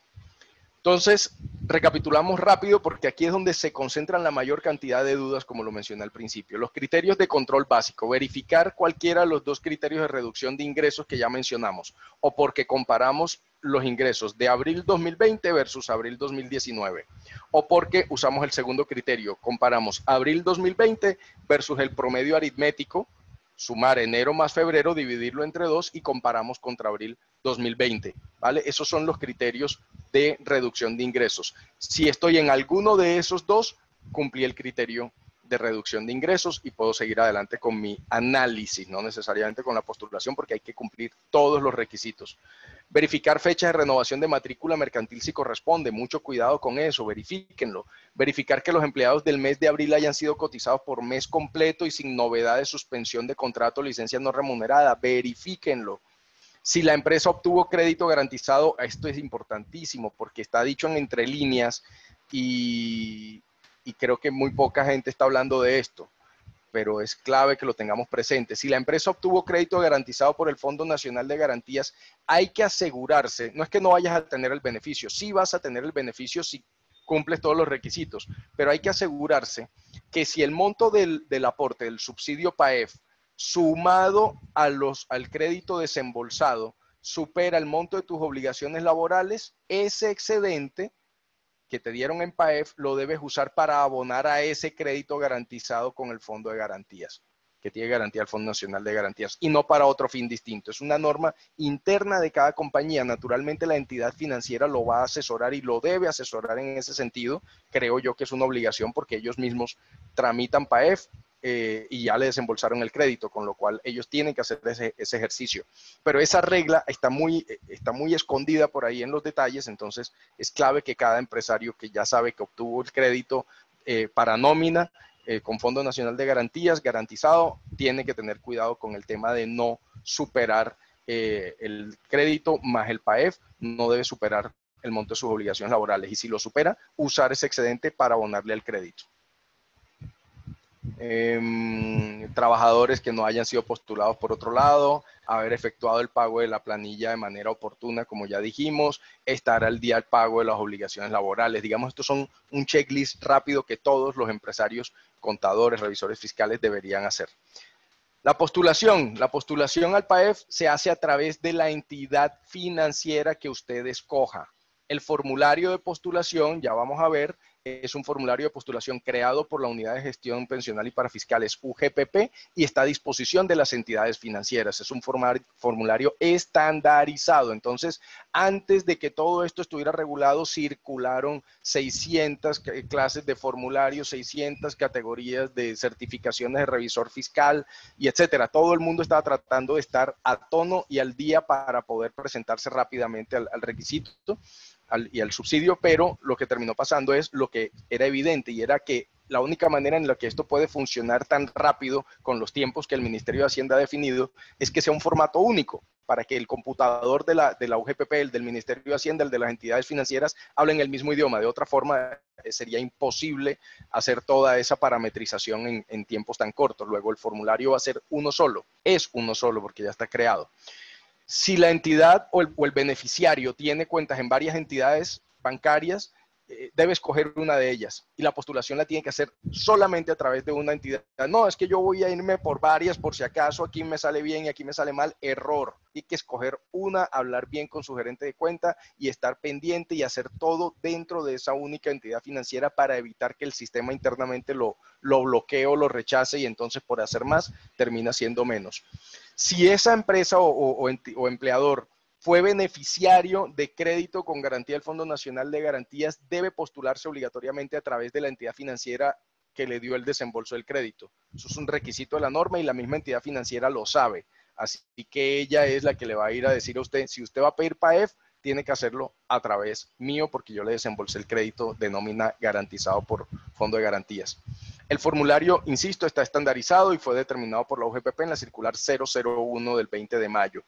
Entonces, recapitulamos rápido porque aquí es donde se concentran la mayor cantidad de dudas, como lo mencioné al principio. Los criterios de control básico, verificar cualquiera de los dos criterios de reducción de ingresos que ya mencionamos, o porque comparamos los ingresos de abril 2020 versus abril 2019, o porque usamos el segundo criterio, comparamos abril 2020 versus el promedio aritmético, sumar enero más febrero, dividirlo entre 2 y comparamos contra abril 2020, ¿vale? Esos son los criterios de reducción de ingresos. Si estoy en alguno de esos dos, cumplí el criterio de reducción de ingresos y puedo seguir adelante con mi análisis, no necesariamente con la postulación, porque hay que cumplir todos los requisitos. Verificar fechas de renovación de matrícula mercantil si corresponde, mucho cuidado con eso, verifíquenlo. Verificar que los empleados del mes de abril hayan sido cotizados por mes completo y sin novedad de suspensión de contrato o licencia no remunerada, verifíquenlo. Si la empresa obtuvo crédito garantizado, esto es importantísimo porque está dicho en entre líneas y creo que muy poca gente está hablando de esto, pero es clave que lo tengamos presente. Si la empresa obtuvo crédito garantizado por el Fondo Nacional de Garantías, hay que asegurarse, no es que no vayas a tener el beneficio, sí vas a tener el beneficio si cumples todos los requisitos, pero hay que asegurarse que si el monto del aporte del subsidio PAEF sumado al crédito desembolsado supera el monto de tus obligaciones laborales, ese excedente que te dieron en PAEF lo debes usar para abonar a ese crédito garantizado con el Fondo de Garantías, que tiene garantía el Fondo Nacional de Garantías, y no para otro fin distinto. Es una norma interna de cada compañía. Naturalmente la entidad financiera lo va a asesorar y lo debe asesorar en ese sentido. Creo yo que es una obligación porque ellos mismos tramitan PAEF y ya le desembolsaron el crédito, con lo cual ellos tienen que hacer ese ejercicio. Pero esa regla está muy escondida por ahí en los detalles, entonces es clave que cada empresario que ya sabe que obtuvo el crédito para nómina, con Fondo Nacional de Garantías, garantizado, tiene que tener cuidado con el tema de no superar el crédito más el PAEF, no debe superar el monto de sus obligaciones laborales, y si lo supera, usar ese excedente para abonarle al crédito. Trabajadores que no hayan sido postulados por otro lado, haber efectuado el pago de la planilla de manera oportuna, como ya dijimos, estar al día al pago de las obligaciones laborales. Digamos, estos son un checklist rápido que todos los empresarios, contadores, revisores fiscales deberían hacer. La postulación al PAEF se hace a través de la entidad financiera que usted escoja. El formulario de postulación, ya vamos a ver, es un formulario de postulación creado por la Unidad de Gestión Pensional y Parafiscales UGPP y está a disposición de las entidades financieras. Es un formulario estandarizado. Entonces, antes de que todo esto estuviera regulado, circularon 600 clases de formularios, 600 categorías de certificaciones de revisor fiscal y etcétera. Todo el mundo estaba tratando de estar a tono y al día para poder presentarse rápidamente al requisito y al subsidio, pero lo que terminó pasando es lo que era evidente, y era que la única manera en la que esto puede funcionar tan rápido con los tiempos que el Ministerio de Hacienda ha definido es que sea un formato único, para que el computador de la UGPP, el del Ministerio de Hacienda, el de las entidades financieras, hablen el mismo idioma. De otra forma, sería imposible hacer toda esa parametrización en tiempos tan cortos. Luego el formulario va a ser uno solo, es uno solo porque ya está creado. Si la entidad o el beneficiario tiene cuentas en varias entidades bancarias, debe escoger una de ellas, y la postulación la tiene que hacer solamente a través de una entidad. No, es que yo voy a irme por varias por si acaso aquí me sale bien y aquí me sale mal. Error. Hay que escoger una, hablar bien con su gerente de cuenta y estar pendiente y hacer todo dentro de esa única entidad financiera para evitar que el sistema internamente lo bloquee o lo rechace, y entonces por hacer más termina siendo menos. Si esa empresa o empleador fue beneficiario de crédito con garantía del Fondo Nacional de Garantías, debe postularse obligatoriamente a través de la entidad financiera que le dio el desembolso del crédito. Eso es un requisito de la norma y la misma entidad financiera lo sabe. Así que ella es la que le va a ir a decir a usted, si usted va a pedir PAEF, tiene que hacerlo a través mío porque yo le desembolsé el crédito de nómina garantizado por Fondo de Garantías. El formulario, insisto, está estandarizado y fue determinado por la UGPP en la circular 001 del 20 de mayo.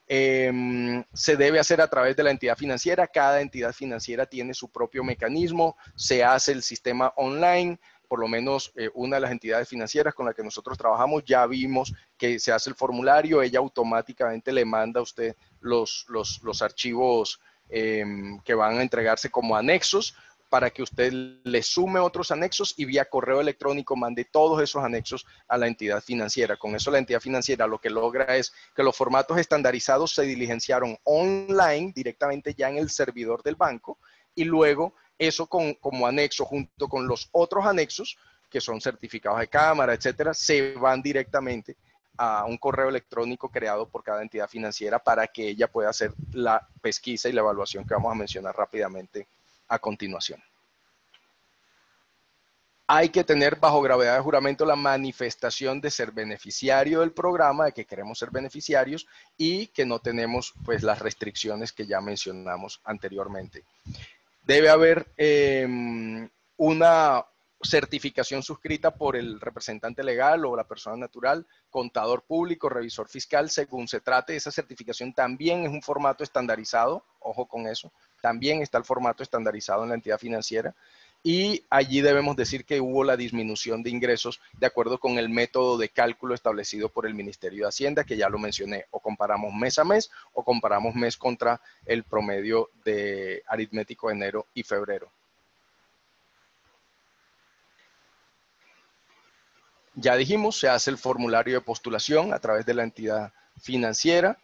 Se debe hacer a través de la entidad financiera. Cada entidad financiera tiene su propio mecanismo. Se hace el sistema online. Por lo menos una de las entidades financieras con la que nosotros trabajamos, ya vimos que se hace el formulario. Ella automáticamente le manda a usted los archivos que van a entregarse como anexos, para que usted le sume otros anexos y vía correo electrónico mande todos esos anexos a la entidad financiera. Con eso la entidad financiera lo que logra es que los formatos estandarizados se diligenciaron online directamente ya en el servidor del banco, y luego eso como anexo junto con los otros anexos, que son certificados de cámara, etcétera, se van directamente a un correo electrónico creado por cada entidad financiera para que ella pueda hacer la pesquisa y la evaluación que vamos a mencionar rápidamente a continuación. Hay que tener bajo gravedad de juramento la manifestación de ser beneficiario del programa, de que queremos ser beneficiarios y que no tenemos pues las restricciones que ya mencionamos anteriormente. Debe haber una certificación suscrita por el representante legal o la persona natural, contador público, revisor fiscal, según se trate. Esa certificación también es un formato estandarizado, ojo con eso, también está el formato estandarizado en la entidad financiera, y allí debemos decir que hubo la disminución de ingresos de acuerdo con el método de cálculo establecido por el Ministerio de Hacienda, que ya lo mencioné. O comparamos mes a mes o comparamos mes contra el promedio de aritmético de enero y febrero. Ya dijimos, se hace el formulario de postulación a través de la entidad financiera,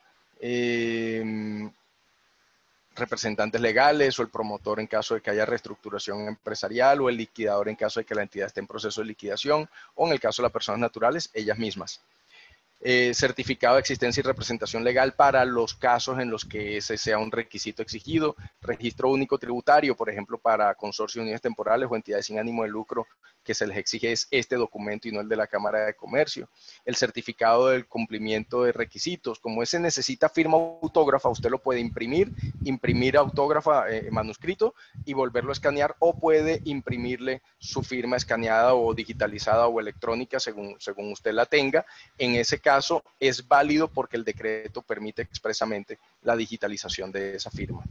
representantes legales o el promotor en caso de que haya reestructuración empresarial, o el liquidador en caso de que la entidad esté en proceso de liquidación, o en el caso de las personas naturales, ellas mismas. certificado de existencia y representación legal para los casos en los que ese sea un requisito exigido, registro único tributario, por ejemplo, para consorcios, unidades temporales o entidades sin ánimo de lucro, que se les exige es este documento y no el de la Cámara de Comercio, el certificado del cumplimiento de requisitos, como ese necesita firma autógrafa, usted lo puede imprimir autógrafa manuscrito y volverlo a escanear, o puede imprimirle su firma escaneada o digitalizada o electrónica según usted la tenga. En ese caso es válido porque el decreto permite expresamente la digitalización de esa firma.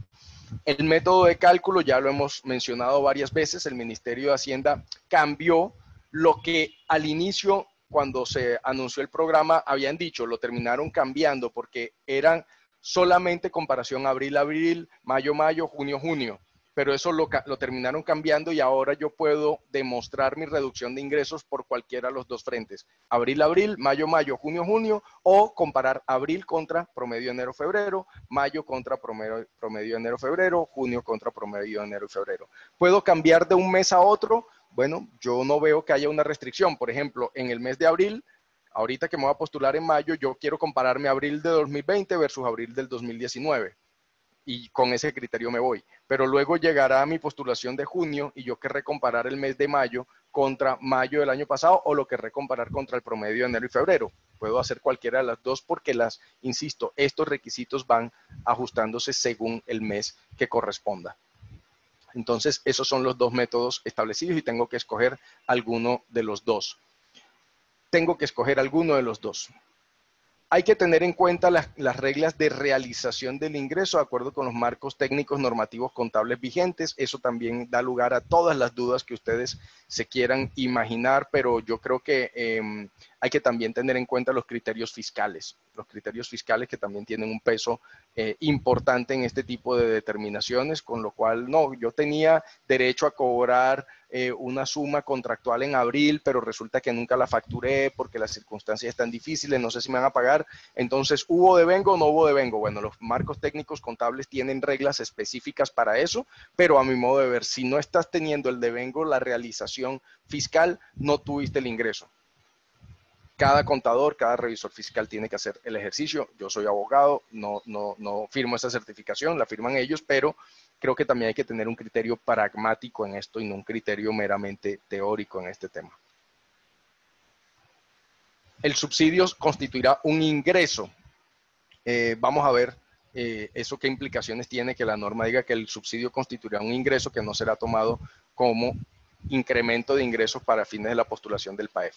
El método de cálculo ya lo hemos mencionado varias veces. El Ministerio de Hacienda cambió lo que al inicio, cuando se anunció el programa, habían dicho, lo terminaron cambiando porque eran solamente comparación abril-abril, mayo-mayo, junio-junio. Pero eso lo terminaron cambiando y ahora yo puedo demostrar mi reducción de ingresos por cualquiera de los dos frentes. Abril-abril, mayo-mayo, junio-junio, o comparar abril contra promedio enero-febrero, mayo contra promedio enero-febrero, junio contra promedio enero-febrero. ¿Puedo cambiar de un mes a otro? Bueno, yo no veo que haya una restricción. Por ejemplo, en el mes de abril, ahorita que me voy a postular en mayo, yo quiero compararme abril de 2020 versus abril del 2019. Y con ese criterio me voy. Pero luego llegará mi postulación de junio y yo querré comparar el mes de mayo contra mayo del año pasado, o lo querré comparar contra el promedio de enero y febrero. Puedo hacer cualquiera de las dos porque insisto, estos requisitos van ajustándose según el mes que corresponda. Entonces, esos son los dos métodos establecidos y tengo que escoger alguno de los dos. Hay que tener en cuenta las reglas de realización del ingreso de acuerdo con los marcos técnicos normativos contables vigentes. Eso también da lugar a todas las dudas que ustedes se quieran imaginar, pero yo creo que hay que también tener en cuenta los criterios fiscales que también tienen un peso importante en este tipo de determinaciones, con lo cual, no, yo tenía derecho a cobrar una suma contractual en abril, pero resulta que nunca la facturé porque las circunstancias están difíciles, no sé si me van a pagar, entonces, ¿hubo devengo o no hubo devengo? Bueno, los marcos técnicos contables tienen reglas específicas para eso, pero a mi modo de ver, si no estás teniendo el devengo, la realización fiscal, no tuviste el ingreso. Cada contador, cada revisor fiscal tiene que hacer el ejercicio. Yo soy abogado, no firmo esa certificación, la firman ellos, pero creo que también hay que tener un criterio pragmático en esto y no un criterio meramente teórico en este tema. El subsidio constituirá un ingreso. Vamos a ver eso qué implicaciones tiene que la norma diga que el subsidio constituirá un ingreso que no será tomado como incremento de ingresos para fines de la postulación del PAEF.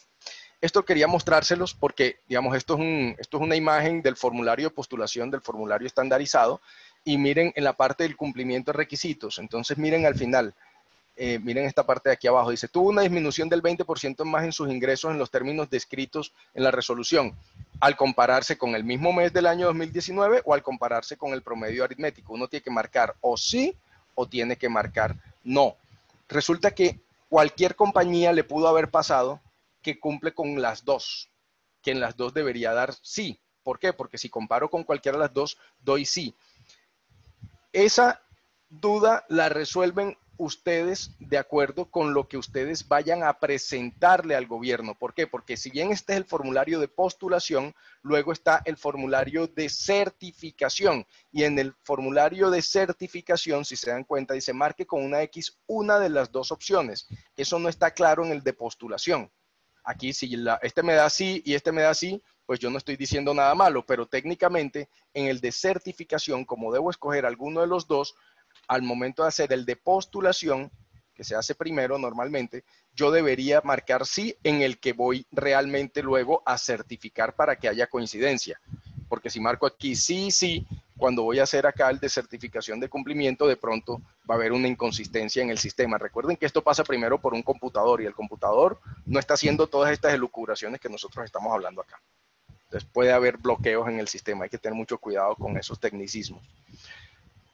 Esto quería mostrárselos porque, digamos, esto es una imagen del formulario de postulación, del formulario estandarizado, y miren en la parte del cumplimiento de requisitos. Entonces, miren al final, miren esta parte de aquí abajo, dice, tuvo una disminución del 20% más en sus ingresos en los términos descritos en la resolución, al compararse con el mismo mes del año 2019 o al compararse con el promedio aritmético. Uno tiene que marcar o sí o tiene que marcar no. Resulta que cualquier compañía le pudo haber pasado que cumple con las dos, que en las dos debería dar sí. ¿Por qué? Porque si comparo con cualquiera de las dos, doy sí. Esa duda la resuelven ustedes de acuerdo con lo que ustedes vayan a presentarle al gobierno. ¿Por qué? Porque si bien este es el formulario de postulación, luego está el formulario de certificación. Y en el formulario de certificación, si se dan cuenta, dice marque con una X una de las dos opciones. Eso no está claro en el de postulación. Aquí si este me da sí y este me da sí, pues yo no estoy diciendo nada malo, pero técnicamente en el de certificación, como debo escoger alguno de los dos, al momento de hacer el de postulación, que se hace primero normalmente, yo debería marcar sí en el que voy realmente luego a certificar para que haya coincidencia. Porque si marco aquí sí, sí, cuando voy a hacer acá el de certificación de cumplimiento, de pronto va a haber una inconsistencia en el sistema. Recuerden que esto pasa primero por un computador y el computador no está haciendo todas estas elucubraciones que nosotros estamos hablando acá. Entonces puede haber bloqueos en el sistema, hay que tener mucho cuidado con esos tecnicismos.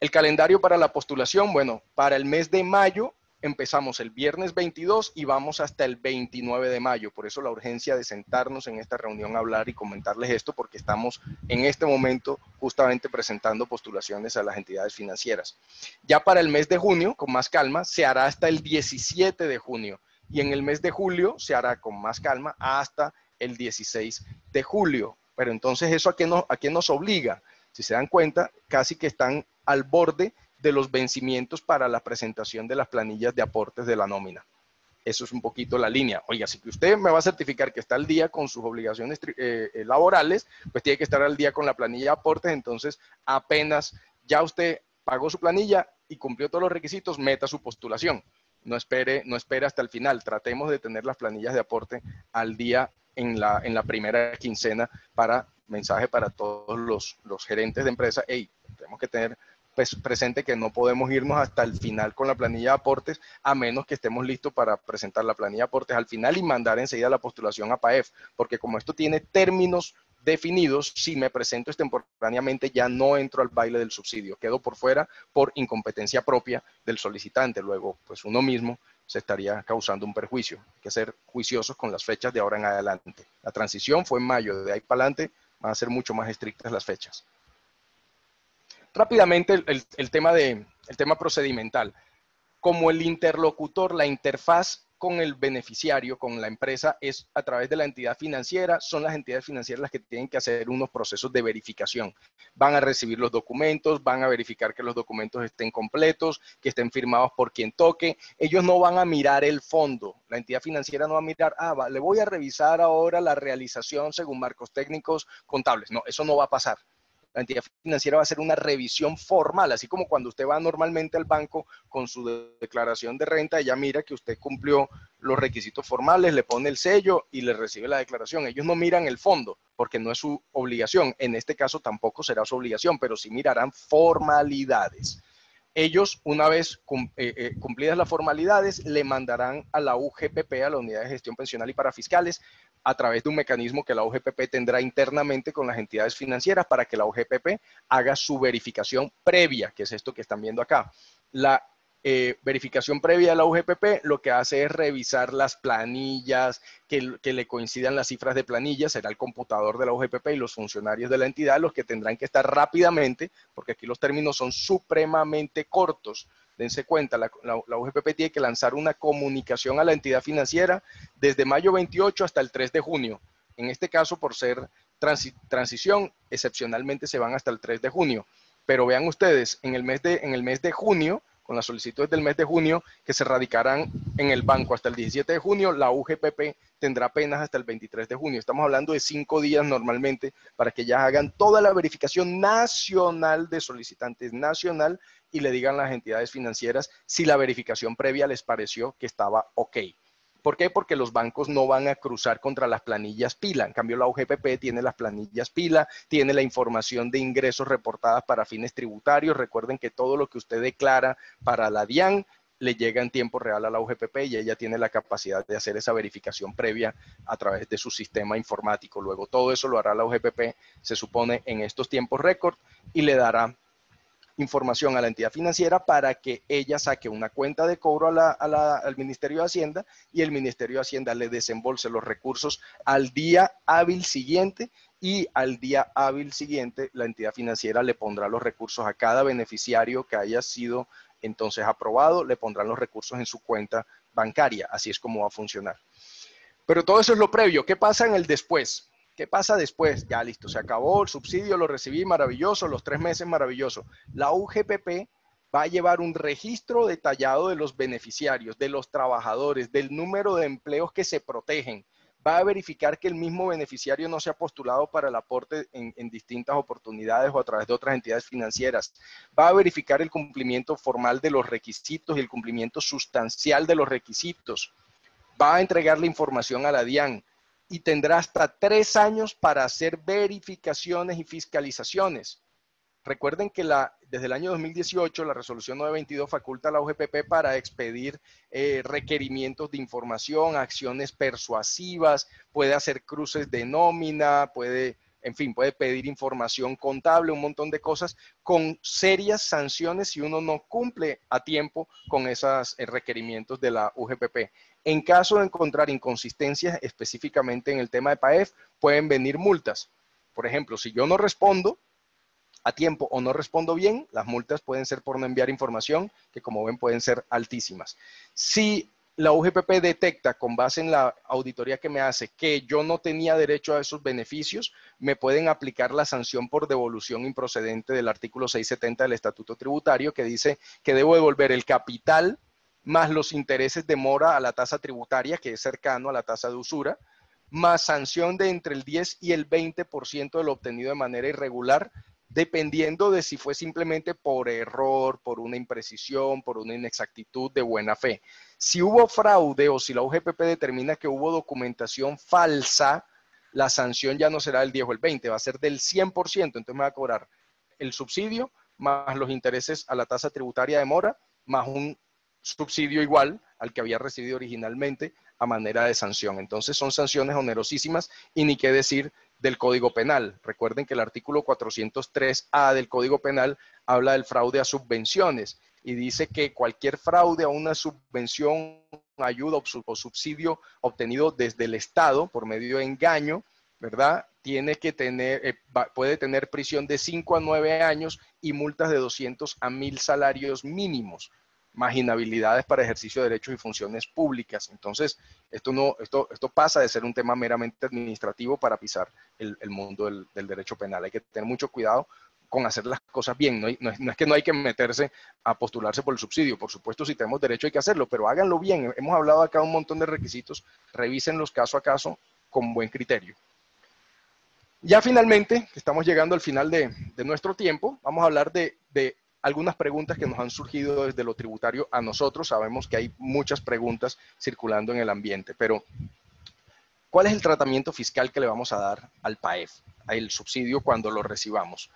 El calendario para la postulación, bueno, para el mes de mayo empezamos el viernes 22 y vamos hasta el 29 de mayo. Por eso la urgencia de sentarnos en esta reunión a hablar y comentarles esto, porque estamos en este momento justamente presentando postulaciones a las entidades financieras. Ya para el mes de junio, con más calma, se hará hasta el 17 de junio. Y en el mes de julio se hará con más calma hasta el 16 de julio. Pero entonces, ¿eso a qué nos obliga? Si se dan cuenta, casi que están al borde de los vencimientos para la presentación de las planillas de aportes de la nómina. Eso es un poquito la línea. Oiga, si usted me va a certificar que está al día con sus obligaciones laborales, pues tiene que estar al día con la planilla de aportes. Entonces, apenas ya usted pagó su planilla y cumplió todos los requisitos, meta su postulación. No espere hasta el final. Tratemos de tener las planillas de aporte al día en la primera quincena. Para mensaje para todos los gerentes de empresa. Hey, tenemos que tener presente que no podemos irnos hasta el final con la planilla de aportes, a menos que estemos listos para presentar la planilla de aportes al final y mandar enseguida la postulación a PAEF, porque como esto tiene términos definidos, si me presento extemporáneamente ya no entro al baile del subsidio, quedo por fuera por incompetencia propia del solicitante. Luego, pues uno mismo se estaría causando un perjuicio. Hay que ser juiciosos con las fechas de ahora en adelante. La transición fue en mayo, de ahí para adelante van a ser mucho más estrictas las fechas. Rápidamente el tema procedimental. Como el interlocutor, la interfaz con el beneficiario, con la empresa, es a través de la entidad financiera, son las entidades financieras las que tienen que hacer unos procesos de verificación. Van a recibir los documentos, van a verificar que los documentos estén completos, que estén firmados por quien toque. Ellos no van a mirar el fondo. La entidad financiera no va a mirar, le voy a revisar ahora la realización según marcos técnicos contables. No, eso no va a pasar. La entidad financiera va a hacer una revisión formal, así como cuando usted va normalmente al banco con su declaración de renta, ella mira que usted cumplió los requisitos formales, le pone el sello y le recibe la declaración. Ellos no miran el fondo, porque no es su obligación. En este caso tampoco será su obligación, pero sí mirarán formalidades. Ellos, una vez cumplidas las formalidades, le mandarán a la UGPP, a la Unidad de Gestión Pensional y Parafiscales, a través de un mecanismo que la UGPP tendrá internamente con las entidades financieras para que la UGPP haga su verificación previa, que es esto que están viendo acá. La verificación previa de la UGPP lo que hace es revisar las planillas, que le coincidan las cifras de planilla. Será el computador de la UGPP y los funcionarios de la entidad los que tendrán que estar rápidamente, porque aquí los términos son supremamente cortos. Dense cuenta, la UGPP tiene que lanzar una comunicación a la entidad financiera desde mayo 28 hasta el 3 de junio. En este caso, por ser transición, excepcionalmente se van hasta el 3 de junio. Pero vean ustedes, en el mes de junio, con las solicitudes del mes de junio, que se radicarán en el banco hasta el 17 de junio, la UGPP tendrá apenas hasta el 23 de junio. Estamos hablando de 5 días normalmente para que ya hagan toda la verificación nacional de solicitantes nacional y le digan a las entidades financieras si la verificación previa les pareció que estaba ok. ¿Por qué? Porque los bancos no van a cruzar contra las planillas pila. En cambio, la UGPP tiene las planillas pila, tiene la información de ingresos reportadas para fines tributarios. Recuerden que todo lo que usted declara para la DIAN le llega en tiempo real a la UGPP y ella tiene la capacidad de hacer esa verificación previa a través de su sistema informático. Luego, todo eso lo hará la UGPP, se supone, en estos tiempos récord y le dará información a la entidad financiera para que ella saque una cuenta de cobro al Ministerio de Hacienda y el Ministerio de Hacienda le desembolse los recursos al día hábil siguiente y al día hábil siguiente la entidad financiera le pondrá los recursos a cada beneficiario que haya sido entonces aprobado, le pondrán los recursos en su cuenta bancaria. Así es como va a funcionar. Pero todo eso es lo previo. ¿Qué pasa en el después? ¿Qué pasa después? Ya listo, se acabó el subsidio, lo recibí, maravilloso, los 3 meses, maravilloso. La UGPP va a llevar un registro detallado de los beneficiarios, de los trabajadores, del número de empleos que se protegen. Va a verificar que el mismo beneficiario no se ha postulado para el aporte en distintas oportunidades o a través de otras entidades financieras. Va a verificar el cumplimiento formal de los requisitos y el cumplimiento sustancial de los requisitos. Va a entregar la información a la DIAN y tendrá hasta 3 años para hacer verificaciones y fiscalizaciones. Recuerden que desde el año 2018 la resolución 922 faculta a la UGPP para expedir requerimientos de información, acciones persuasivas, puede hacer cruces de nómina, puede pedir información contable, un montón de cosas, con serias sanciones si uno no cumple a tiempo con esos requerimientos de la UGPP. En caso de encontrar inconsistencias específicamente en el tema de PAEF, pueden venir multas. Por ejemplo, si yo no respondo a tiempo o no respondo bien, las multas pueden ser por no enviar información, que como ven pueden ser altísimas. Si la UGPP detecta, con base en la auditoría que me hace, que yo no tenía derecho a esos beneficios, me pueden aplicar la sanción por devolución improcedente del artículo 670 del Estatuto Tributario, que dice que debo devolver el capital más los intereses de mora a la tasa tributaria, que es cercano a la tasa de usura, más sanción de entre el 10 y el 20% de lo obtenido de manera irregular, dependiendo de si fue simplemente por error, por una imprecisión, por una inexactitud de buena fe. Si hubo fraude o si la UGPP determina que hubo documentación falsa, la sanción ya no será del 10 o el 20, va a ser del 100%, entonces me va a cobrar el subsidio más los intereses a la tasa tributaria de mora, más un subsidio igual al que había recibido originalmente a manera de sanción. Entonces son sanciones onerosísimas y ni qué decir del Código Penal. Recuerden que el artículo 403A del Código Penal habla del fraude a subvenciones y dice que cualquier fraude a una subvención, ayuda o subsidio obtenido desde el Estado por medio de engaño, ¿verdad? Tiene que tener, puede tener prisión de 5 a 9 años y multas de 200 a 1000 salarios mínimos, más inhabilidades para ejercicio de derechos y funciones públicas. Entonces, esto pasa de ser un tema meramente administrativo para pisar el mundo del derecho penal. Hay que tener mucho cuidado con hacer las cosas bien. No es que no hay que meterse a postularse por el subsidio. Por supuesto, si tenemos derecho hay que hacerlo, pero háganlo bien. Hemos hablado acá de un montón de requisitos. Revísenlos caso a caso con buen criterio. Ya finalmente, estamos llegando al final de nuestro tiempo, vamos a hablar de algunas preguntas que nos han surgido desde lo tributario a nosotros. Sabemos que hay muchas preguntas circulando en el ambiente, pero ¿cuál es el tratamiento fiscal que le vamos a dar al PAEF, al subsidio cuando lo recibamos?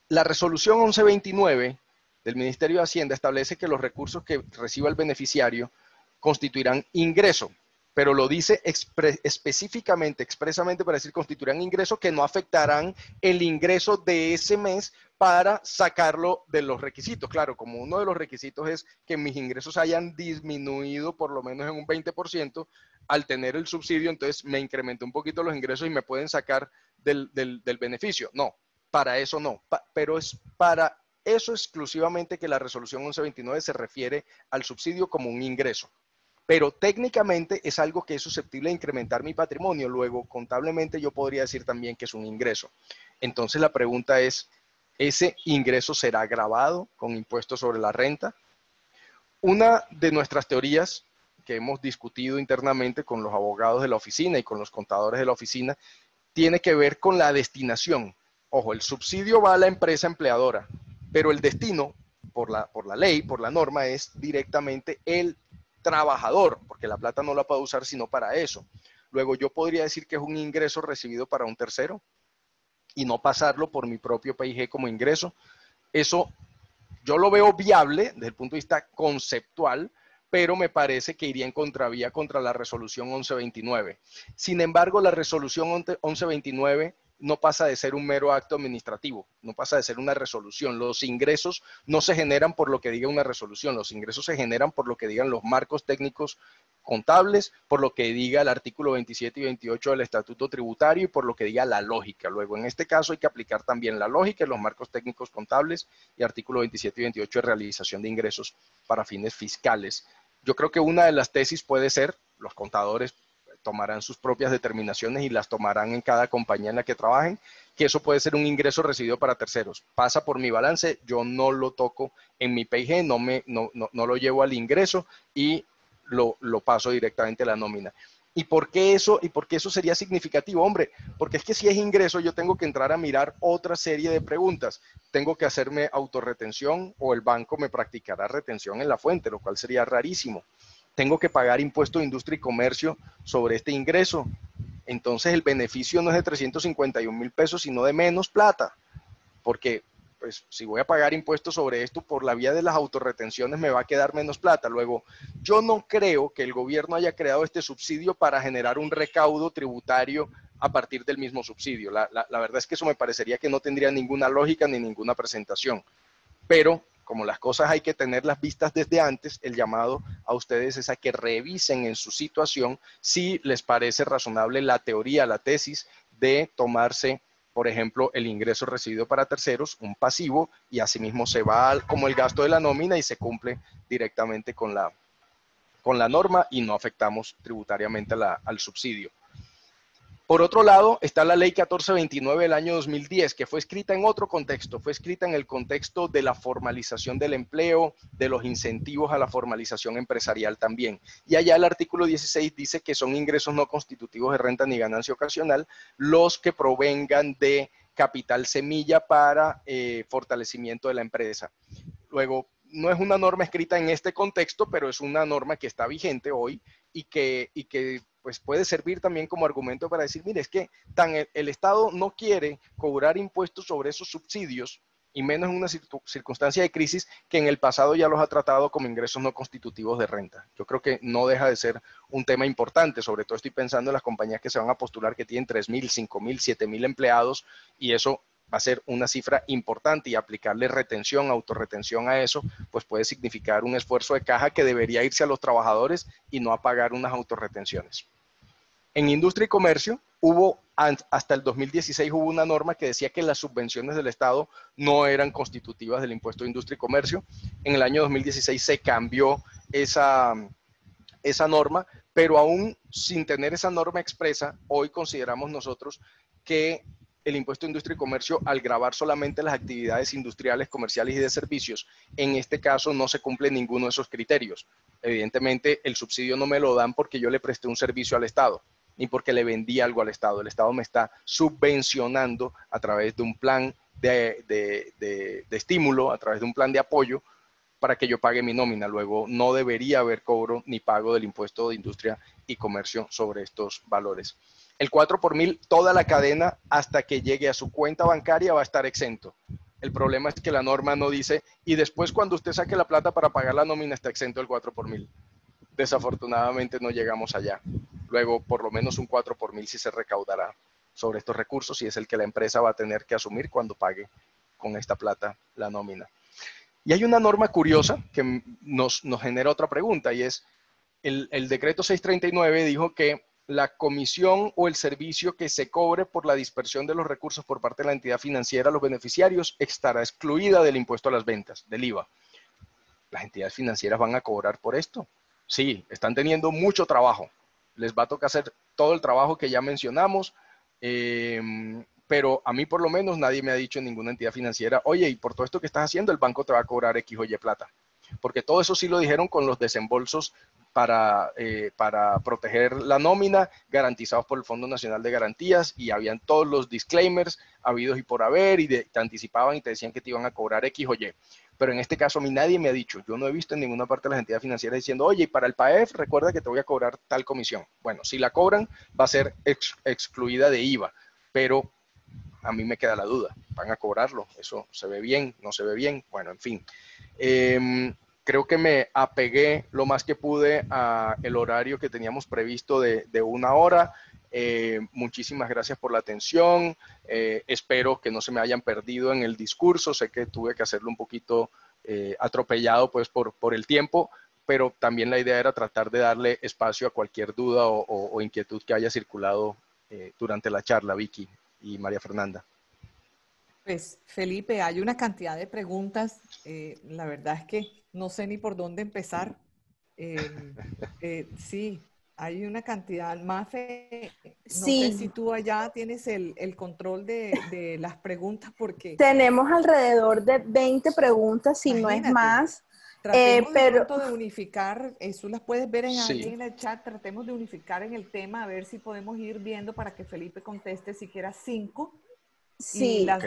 La resolución 1129 del Ministerio de Hacienda establece que los recursos que reciba el beneficiario constituirán ingreso, pero lo dice específicamente, expresamente para decir constituirán ingresos que no afectarán el ingreso de ese mes para sacarlo de los requisitos. Claro, como uno de los requisitos es que mis ingresos hayan disminuido por lo menos en un 20%, al tener el subsidio, entonces me incrementé un poquito los ingresos y me pueden sacar del beneficio. No, para eso no, pero es para eso exclusivamente que la resolución 1129 se refiere al subsidio como un ingreso. Pero técnicamente es algo que es susceptible de incrementar mi patrimonio. Luego, contablemente yo podría decir también que es un ingreso. Entonces la pregunta es, ¿ese ingreso será gravado con impuestos sobre la renta? Una de nuestras teorías que hemos discutido internamente con los abogados de la oficina y con los contadores de la oficina tiene que ver con la destinación. Ojo, el subsidio va a la empresa empleadora, pero el destino, por la ley, por la norma, es directamente el trabajador, porque la plata no la puedo usar sino para eso. Luego yo podría decir que es un ingreso recibido para un tercero y no pasarlo por mi propio PIG como ingreso. Eso yo lo veo viable desde el punto de vista conceptual, pero me parece que iría en contravía contra la resolución 1129. Sin embargo, la resolución 1129 no pasa de ser un mero acto administrativo, no pasa de ser una resolución. Los ingresos no se generan por lo que diga una resolución, los ingresos se generan por lo que digan los marcos técnicos contables, por lo que diga el artículo 27 y 28 del Estatuto Tributario y por lo que diga la lógica. Luego, en este caso hay que aplicar también la lógica y los marcos técnicos contables y artículo 27 y 28 de realización de ingresos para fines fiscales. Yo creo que una de las tesis puede ser, los contadores tomarán sus propias determinaciones y las tomarán en cada compañía en la que trabajen, que eso puede ser un ingreso recibido para terceros. Pasa por mi balance, yo no lo toco en mi PIG, no lo llevo al ingreso y lo paso directamente a la nómina. ¿Y por qué eso sería significativo? Hombre, porque es que si es ingreso yo tengo que entrar a mirar otra serie de preguntas. Tengo que hacerme autorretención o el banco me practicará retención en la fuente, lo cual sería rarísimo. Tengo que pagar impuesto de industria y comercio sobre este ingreso. Entonces el beneficio no es de 351,000 pesos, sino de menos plata. Porque pues si voy a pagar impuestos sobre esto por la vía de las autorretenciones me va a quedar menos plata. Luego, yo no creo que el gobierno haya creado este subsidio para generar un recaudo tributario a partir del mismo subsidio. La verdad es que eso me parecería que no tendría ninguna lógica ni ninguna presentación. Pero como las cosas hay que tenerlas vistas desde antes, el llamado a ustedes es a que revisen en su situación si les parece razonable la teoría, la tesis de tomarse, por ejemplo, el ingreso recibido para terceros, un pasivo, y asimismo se va como el gasto de la nómina y se cumple directamente con la con la norma y no afectamos tributariamente al subsidio. Por otro lado, está la ley 1429 del año 2010, que fue escrita en otro contexto, fue escrita en el contexto de la formalización del empleo, de los incentivos a la formalización empresarial también. Y allá el artículo 16 dice que son ingresos no constitutivos de renta ni ganancia ocasional los que provengan de capital semilla para fortalecimiento de la empresa. Luego, no es una norma escrita en este contexto, pero es una norma que está vigente hoy y que pues puede servir también como argumento para decir, mire, es que el Estado no quiere cobrar impuestos sobre esos subsidios, y menos en una circunstancia de crisis que en el pasado ya los ha tratado como ingresos no constitutivos de renta. Yo creo que no deja de ser un tema importante, sobre todo estoy pensando en las compañías que se van a postular que tienen 3.000, 5.000, 7.000 empleados, y eso va a ser una cifra importante, y aplicarle retención, autorretención a eso, pues puede significar un esfuerzo de caja que debería irse a los trabajadores y no a pagar unas autorretenciones. En industria y comercio hasta el 2016 hubo una norma que decía que las subvenciones del Estado no eran constitutivas del impuesto de industria y comercio. En el año 2016 se cambió esa norma, pero aún sin tener esa norma expresa, hoy consideramos nosotros que el impuesto de industria y comercio, al gravar solamente las actividades industriales, comerciales y de servicios, en este caso no se cumple ninguno de esos criterios. Evidentemente, el subsidio no me lo dan porque yo le presté un servicio al Estado, ni porque le vendí algo al Estado. El Estado me está subvencionando a través de un plan de estímulo, a través de un plan de apoyo, para que yo pague mi nómina. Luego, no debería haber cobro ni pago del impuesto de industria y comercio sobre estos valores. El 4 por mil, toda la cadena hasta que llegue a su cuenta bancaria va a estar exento. El problema es que la norma no dice, y después cuando usted saque la plata para pagar la nómina está exento el 4 por mil. Desafortunadamente no llegamos allá. Luego, por lo menos un 4 por mil sí se recaudará sobre estos recursos, y es el que la empresa va a tener que asumir cuando pague con esta plata la nómina. Y hay una norma curiosa que nos genera otra pregunta, y es, el decreto 639 dijo que la comisión o el servicio que se cobre por la dispersión de los recursos por parte de la entidad financiera a los beneficiarios estará excluida del impuesto a las ventas, del IVA. ¿Las entidades financieras van a cobrar por esto? Sí, están teniendo mucho trabajo. Les va a tocar hacer todo el trabajo que ya mencionamos, pero a mí por lo menos nadie me ha dicho en ninguna entidad financiera, oye, y por todo esto que estás haciendo el banco te va a cobrar X o Y plata. Porque todo eso sí lo dijeron con los desembolsos para proteger la nómina, garantizados por el Fondo Nacional de Garantías, y habían todos los disclaimers habidos y por haber, y te anticipaban y te decían que te iban a cobrar X o Y. Pero en este caso a mí nadie me ha dicho, yo no he visto en ninguna parte de las entidades financieras diciendo, oye, y para el PAEF recuerda que te voy a cobrar tal comisión. Bueno, si la cobran va a ser excluida de IVA, pero a mí me queda la duda, ¿van a cobrarlo? ¿Eso se ve bien? ¿No se ve bien? Bueno, en fin. Creo que me apegué lo más que pude a el horario que teníamos previsto de 1 hora. Muchísimas gracias por la atención. Espero que no se me hayan perdido en el discurso. Sé que tuve que hacerlo un poquito atropellado pues por el tiempo, pero también la idea era tratar de darle espacio a cualquier duda o inquietud que haya circulado durante la charla, Vicky y María Fernanda. Pues Felipe, hay una cantidad de preguntas. La verdad es que no sé ni por dónde empezar. Sí, hay una cantidad. Mafe, no sé si Sí, tú allá tienes el control de las preguntas, porque tenemos alrededor de 20 preguntas, si no es imagínate, más, tratemos de pero pronto de unificar, tú las puedes ver allí Sí, en el chat, tratemos de unificar en el tema, a ver si podemos ir viendo para que Felipe conteste siquiera 5. Y sí, las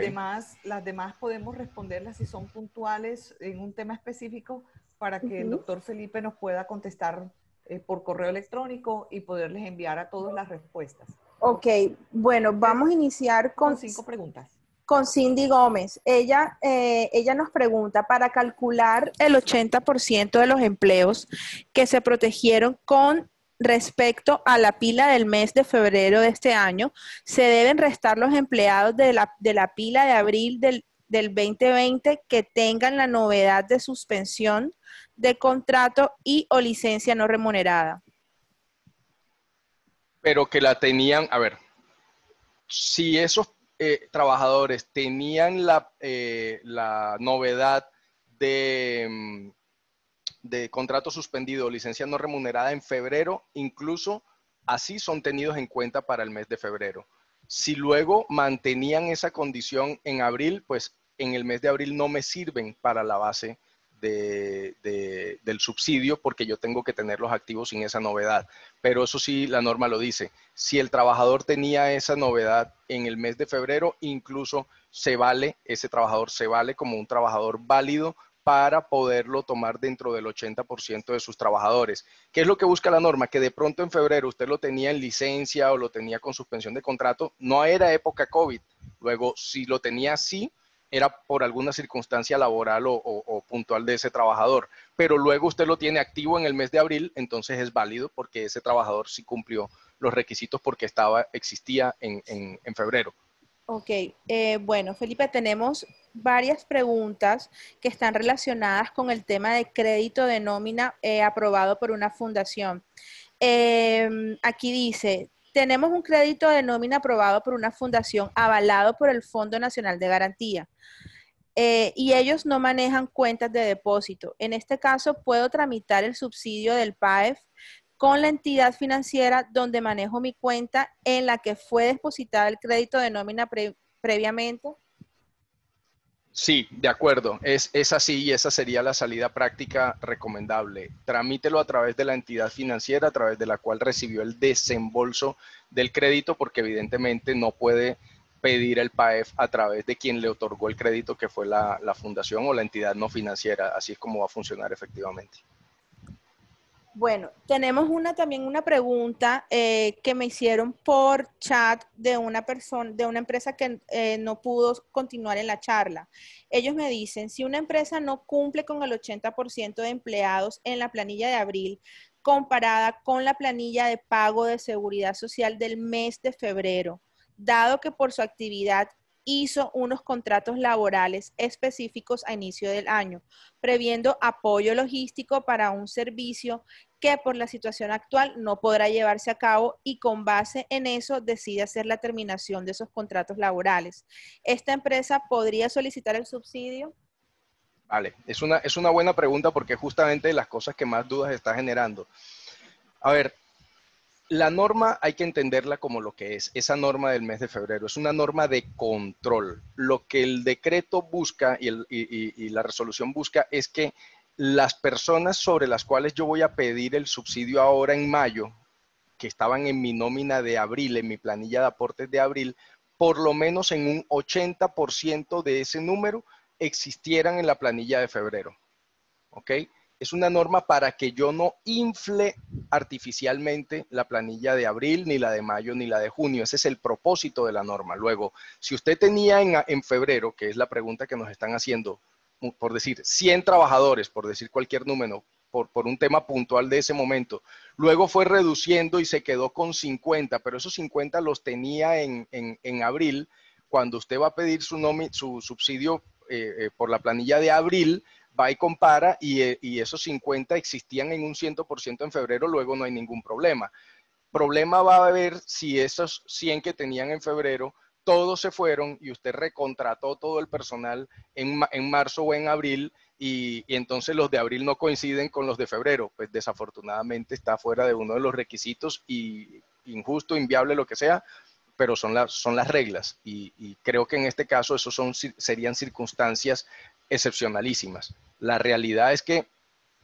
demás podemos responderlas si son puntuales en un tema específico, para que el ujú, doctor Felipe nos pueda contestar por correo electrónico y poderles enviar a todos las respuestas. ok, bueno, vamos a iniciar Con 5 preguntas. con Cindy Gómez. Ella nos pregunta, para calcular el 80% de los empleos que se protegieron con respecto a la pila del mes de febrero de este año, ¿se deben restar los empleados de la pila de abril del 2020 que tengan la novedad de suspensión de contrato y o licencia no remunerada? pero que la tenían, a ver, si esos trabajadores tenían la novedad de de contrato suspendido o licencia no remunerada en febrero, incluso así son tenidos en cuenta para el mes de febrero. Si luego mantenían esa condición en abril, pues en el mes de abril no me sirven para la base del subsidio porque yo tengo que tenerlos activos sin esa novedad. Pero eso sí, la norma lo dice. Si el trabajador tenía esa novedad en el mes de febrero, incluso ese trabajador se vale como un trabajador válido para poderlo tomar dentro del 80% de sus trabajadores. ¿Qué es lo que busca la norma? Que de pronto en febrero usted lo tenía en licencia o lo tenía con suspensión de contrato, no era época COVID. Luego, si lo tenía así, era por alguna circunstancia laboral o puntual de ese trabajador, pero luego usted lo tiene activo en el mes de abril, entonces es válido porque ese trabajador sí cumplió los requisitos porque existía en febrero. Ok, bueno, Felipe, tenemos varias preguntas que están relacionadas con el tema de crédito de nómina aprobado por una fundación. Aquí dice, tenemos un crédito de nómina aprobado por una fundación avalado por el Fondo Nacional de Garantía. Y ellos no manejan cuentas de depósito. En este caso, puedo tramitar el subsidio del PAEF con la entidad financiera donde manejo mi cuenta en la que fue depositada el crédito de nómina previamente. Sí, de acuerdo. Es así y esa sería la salida práctica recomendable. Tramítelo a través de la entidad financiera a través de la cual recibió el desembolso del crédito, porque evidentemente no puede pedir el PAEF a través de quien le otorgó el crédito, que fue la fundación o la entidad no financiera. Así es como va a funcionar efectivamente. Bueno, tenemos también una pregunta que me hicieron por chat de una persona, de una empresa que no pudo continuar en la charla. Ellos me dicen, si una empresa no cumple con el 80% de empleados en la planilla de abril, comparada con la planilla de pago de seguridad social del mes de febrero, dado que por su actividad hizo unos contratos laborales específicos a inicio del año, previendo apoyo logístico para un servicio que por la situación actual no podrá llevarse a cabo y con base en eso decide hacer la terminación de esos contratos laborales. ¿Esta empresa podría solicitar el subsidio? Vale, es una buena pregunta porque justamente las cosas que más dudas está generando. A ver, la norma hay que entenderla como lo que es, esa norma del mes de febrero, es una norma de control. Lo que el decreto busca y la resolución busca es que las personas sobre las cuales yo voy a pedir el subsidio ahora en mayo, que estaban en mi nómina de abril, en mi planilla de aportes de abril, por lo menos en un 80% de ese número existieran en la planilla de febrero. ¿Ok? Es una norma para que yo no infle artificialmente la planilla de abril, ni la de mayo, ni la de junio. Ese es el propósito de la norma. Luego, si usted tenía en febrero, que es la pregunta que nos están haciendo, por decir 100 trabajadores, por decir cualquier número, por un tema puntual de ese momento, luego fue reduciendo y se quedó con 50, pero esos 50 los tenía en abril. Cuando usted va a pedir su subsidio por la planilla de abril, va y compara y esos 50 existían en un 100% en febrero, luego no hay ningún problema. Problema va a haber si esos 100 que tenían en febrero, todos se fueron y usted recontrató todo el personal en marzo o en abril y entonces los de abril no coinciden con los de febrero. Pues desafortunadamente está fuera de uno de los requisitos y injusto, inviable, lo que sea, pero son las reglas y creo que en este caso eso serían circunstancias excepcionalísimas. La realidad es que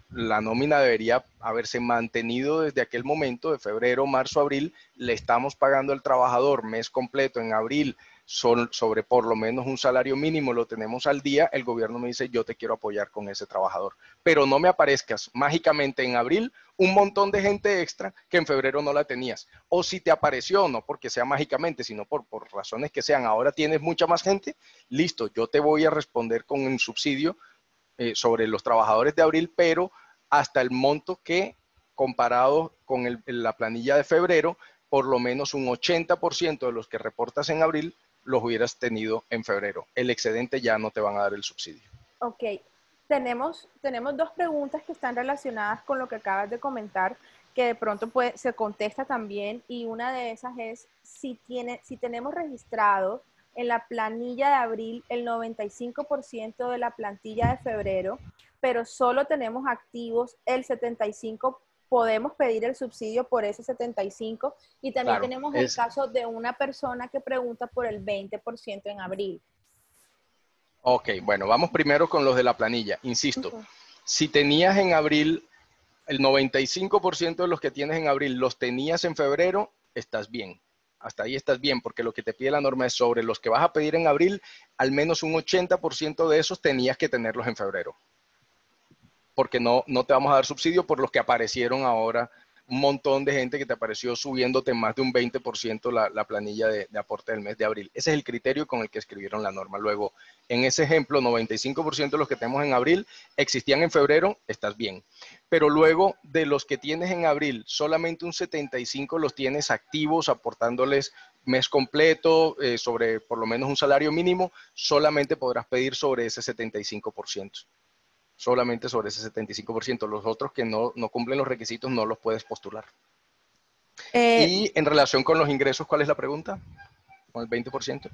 la nómina debería haberse mantenido desde aquel momento, de febrero, marzo, abril. Le estamos pagando al trabajador mes completo en abril sobre por lo menos un salario mínimo, lo tenemos al día. El gobierno me dice, yo te quiero apoyar con ese trabajador, pero no me aparezcas mágicamente en abril un montón de gente extra que en febrero no la tenías. O si te apareció, no porque sea mágicamente, sino por razones que sean, ahora tienes mucha más gente, listo, yo te voy a responder con un subsidio sobre los trabajadores de abril, pero hasta el monto que, comparado con la planilla de febrero, por lo menos un 80% de los que reportas en abril los hubieras tenido en febrero. El excedente ya no te van a dar el subsidio. Ok, tenemos dos preguntas que están relacionadas con lo que acabas de comentar, que de pronto se contesta también, y una de esas es si tenemos registrado en la planilla de abril el 95% de la plantilla de febrero, pero solo tenemos activos el 75%, podemos pedir el subsidio por ese 75%, y también Claro, tenemos el caso de una persona que pregunta por el 20% en abril. Ok, bueno, vamos primero con los de la planilla. Insisto, si tenías en abril, el 95% de los que tienes en abril los tenías en febrero, estás bien. Hasta ahí estás bien, porque lo que te pide la norma es sobre los que vas a pedir en abril, al menos un 80% de esos tenías que tenerlos en febrero. Porque no te vamos a dar subsidio por los que aparecieron ahora, un montón de gente que te apareció subiéndote más de un 20% la planilla de aporte del mes de abril. Ese es el criterio con el que escribieron la norma. Luego, en ese ejemplo, 95% de los que tenemos en abril existían en febrero, estás bien. Pero luego, de los que tienes en abril, solamente un 75% los tienes activos, aportándoles mes completo, sobre por lo menos un salario mínimo, solamente podrás pedir sobre ese 75%. Solamente sobre ese 75%. Los otros que no cumplen los requisitos no los puedes postular. Y en relación con los ingresos, ¿cuál es la pregunta? ¿Con el 20%?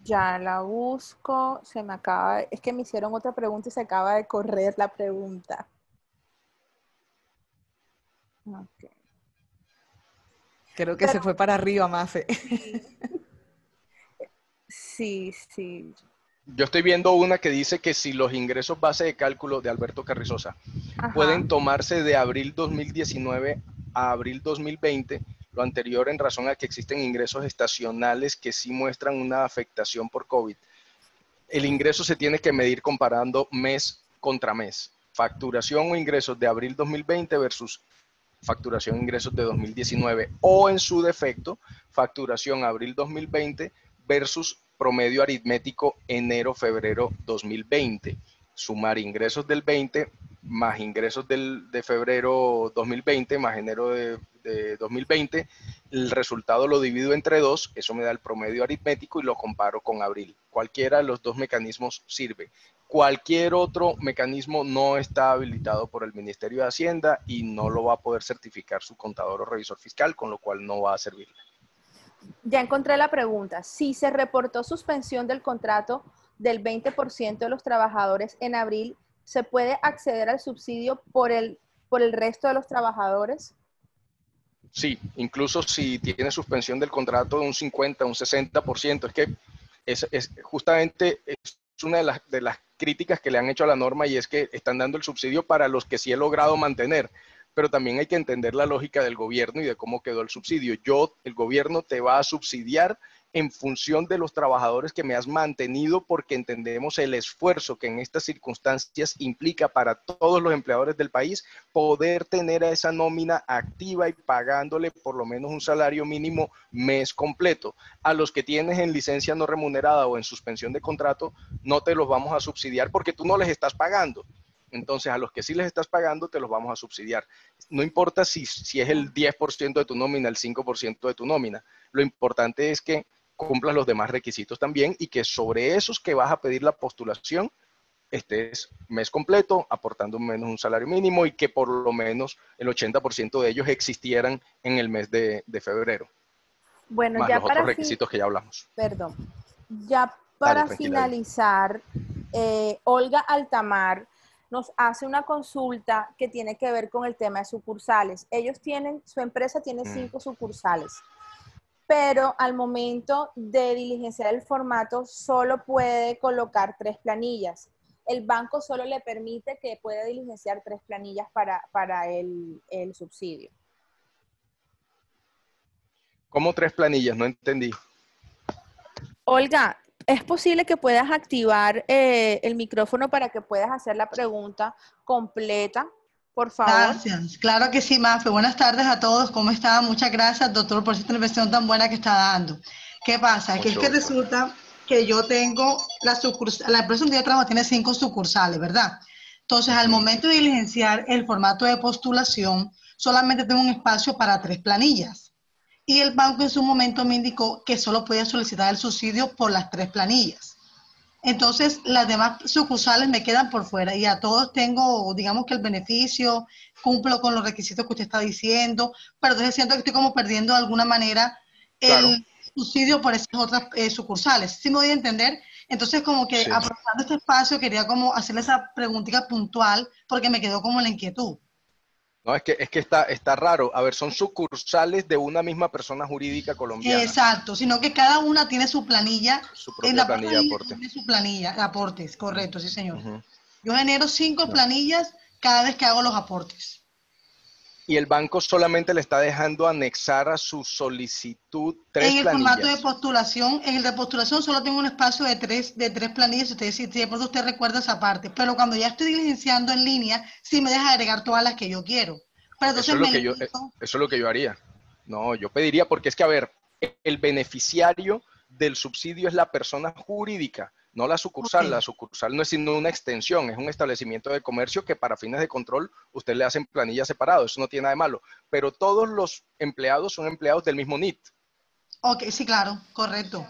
Ya la busco, se me acaba, es que me hicieron otra pregunta y se acaba de correr la pregunta. Okay. Creo que se fue para arriba, Mafe. Sí, sí. Yo estoy viendo una que dice que si los ingresos base de cálculo de Alberto Carrizosa pueden tomarse de abril 2019 a abril 2020, lo anterior en razón a que existen ingresos estacionales que sí muestran una afectación por COVID. El ingreso se tiene que medir comparando mes contra mes. Facturación o ingresos de abril 2020 versus facturación e ingresos de 2019, o en su defecto, facturación abril 2020 versus promedio aritmético enero-febrero 2020. Sumar ingresos del 20 más ingresos de febrero 2020 más enero de 2020, el resultado lo divido entre 2, eso me da el promedio aritmético y lo comparo con abril. Cualquiera de los dos mecanismos sirve. Cualquier otro mecanismo no está habilitado por el Ministerio de Hacienda y no lo va a poder certificar su contador o revisor fiscal, con lo cual no va a servirle. Ya encontré la pregunta. Si se reportó suspensión del contrato del 20% de los trabajadores en abril, ¿se puede acceder al subsidio por el resto de los trabajadores? Sí, incluso si tiene suspensión del contrato de un 50, un 60%, es que es justamente es una de las críticas que le han hecho a la norma, y es que están dando el subsidio para los que sí he logrado mantener, pero también hay que entender la lógica del gobierno y de cómo quedó el subsidio. El gobierno te va a subsidiar en función de los trabajadores que me has mantenido, porque entendemos el esfuerzo que en estas circunstancias implica para todos los empleadores del país poder tener a esa nómina activa y pagándole por lo menos un salario mínimo mes completo. A los que tienes en licencia no remunerada o en suspensión de contrato, no te los vamos a subsidiar porque tú no les estás pagando. Entonces, a los que sí les estás pagando, te los vamos a subsidiar. No importa si es el 10% de tu nómina, el 5% de tu nómina. Lo importante es que cumplas los demás requisitos también, y que sobre esos que vas a pedir la postulación estés mes completo, aportando menos un salario mínimo, y que por lo menos el 80% de ellos existieran en el mes de febrero. Bueno, más ya los otros requisitos que ya hablamos. Perdón. Ya para finalizar, Olga Altamar nos hace una consulta que tiene que ver con el tema de sucursales. Su empresa tiene 5 sucursales, pero al momento de diligenciar el formato solo puede colocar 3 planillas. El banco solo le permite que pueda diligenciar 3 planillas para el subsidio. ¿Cómo 3 planillas? No entendí. Olga, ¿es posible que puedas activar el micrófono para que puedas hacer la pregunta completa, por favor? Gracias. Claro que sí, Mafe. Buenas tardes a todos. ¿Cómo están? Muchas gracias, doctor, por esta intervención tan buena que está dando. ¿Qué pasa? Que es que resulta que yo tengo la empresa donde yo trabajo tiene 5 sucursales, ¿verdad? Entonces, al momento de diligenciar el formato de postulación, solamente tengo un espacio para 3 planillas. Y el banco en su momento me indicó que solo podía solicitar el subsidio por las 3 planillas. Entonces, las demás sucursales me quedan por fuera y a todos tengo, digamos que el beneficio, cumplo con los requisitos que usted está diciendo, pero entonces siento que estoy como perdiendo de alguna manera el subsidio por esas otras sucursales. ¿Sí me voy a entender? Entonces, como que Sí. aprovechando este espacio, quería como hacerle esa preguntita puntual, porque me quedó como la inquietud. No, es que está raro. A ver, son sucursales de una misma persona jurídica colombiana, Exacto, sino que cada una tiene su planilla, su en propia la parte planilla de de ahí aporte. tiene su planilla de aportes, correcto, sí señor. Ujú. Yo genero 5 No. planillas cada vez que hago los aportes. Y el banco solamente le está dejando anexar a su solicitud En 3 el formato de planillas. postulación, en el de postulación solo tengo un espacio de tres planillas, si de pronto usted recuerda esa parte, pero cuando ya estoy diligenciando en línea, sí me deja agregar todas las que yo quiero. Pero Eso entonces es lo me que yo, limito. eso es lo que yo haría. No, yo pediría, porque es que, a ver, el beneficiario del subsidio es la persona jurídica, no la Ok, sucursal. La sucursal no es sino una extensión, es un establecimiento de comercio que para fines de control usted le hacen planilla separado, eso no tiene nada de malo. Pero todos los empleados son empleados del mismo NIT. ok, sí, claro, correcto.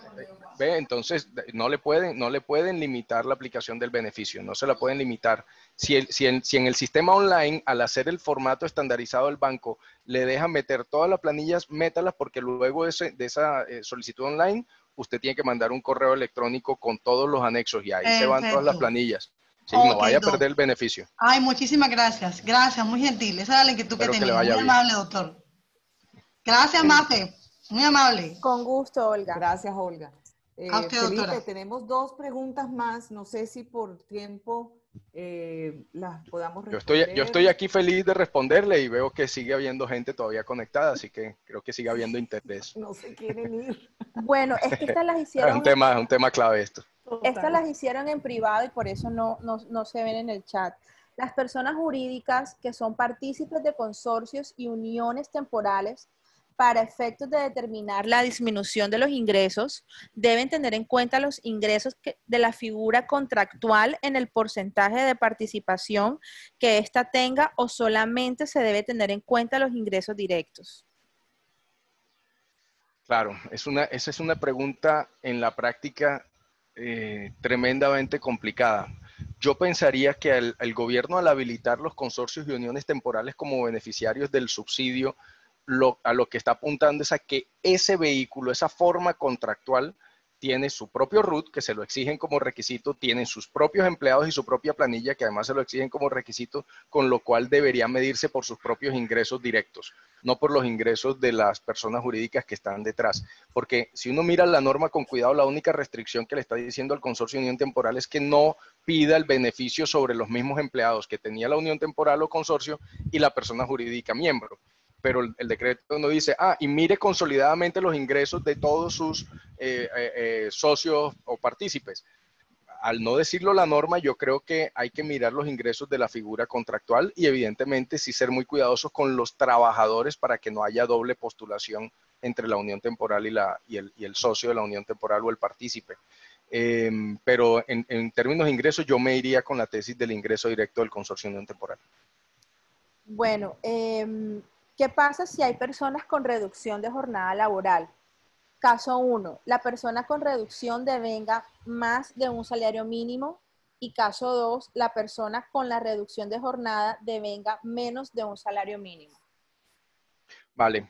¿Ve? Entonces, no le pueden limitar la aplicación del beneficio, no se la pueden limitar. Si en el sistema online, al hacer el formato estandarizado del banco, le dejan meter todas las planillas, métalas, porque luego de esa solicitud online, usted tiene que mandar un correo electrónico con todos los anexos y ahí se van todas las Perfecto. planillas. Sí, no Ok, vaya a doc. perder el beneficio. Ay, muchísimas gracias. Gracias, muy gentil. Esa era la inquietud que Espero que le tenía. vaya Muy bien. amable, doctor. Gracias, Mafe. Muy amable. Con gusto, Olga. Gracias, Olga. A usted, Felipe, doctora. tenemos dos preguntas más. No sé si por tiempo las podamos Yo estoy responder. aquí feliz de responderle y veo que sigue habiendo gente todavía conectada, así que creo que sigue habiendo interés. No se quieren ir. Bueno, es que estas las Es hicieron en, un tema clave esto. estas Total. las hicieron en privado y por eso no se ven en el chat. Las personas jurídicas que son partícipes de consorcios y uniones temporales para efectos de determinar la disminución de los ingresos deben tener en cuenta los ingresos de la figura contractual en el porcentaje de participación que ésta tenga o solamente se debe tener en cuenta los ingresos directos. Claro, esa es una pregunta en la práctica tremendamente complicada. Yo pensaría que el gobierno, al habilitar los consorcios y uniones temporales como beneficiarios del subsidio, a lo que está apuntando es a que ese vehículo, esa forma contractual, tiene su propio RUT, que se lo exigen como requisito, tienen sus propios empleados y su propia planilla, que además se lo exigen como requisito, con lo cual debería medirse por sus propios ingresos directos, no por los ingresos de las personas jurídicas que están detrás. Porque si uno mira la norma con cuidado, la única restricción que le está diciendo al consorcio de unión temporal es que no pida el beneficio sobre los mismos empleados que tenía la unión temporal o consorcio y la persona jurídica miembro. Pero el decreto no dice, y mire consolidadamente los ingresos de todos sus socios o partícipes. Al no decirlo la norma, yo creo que hay que mirar los ingresos de la figura contractual y evidentemente sí ser muy cuidadosos con los trabajadores para que no haya doble postulación entre la unión temporal y el socio de la unión temporal o el partícipe. Pero en términos de ingresos, yo me iría con la tesis del ingreso directo del consorcio de unión temporal. Bueno, ¿qué pasa si hay personas con reducción de jornada laboral? Caso 1, la persona con reducción devenga más de un salario mínimo. Y caso 2, la persona con la reducción de jornada devenga menos de un salario mínimo. Vale.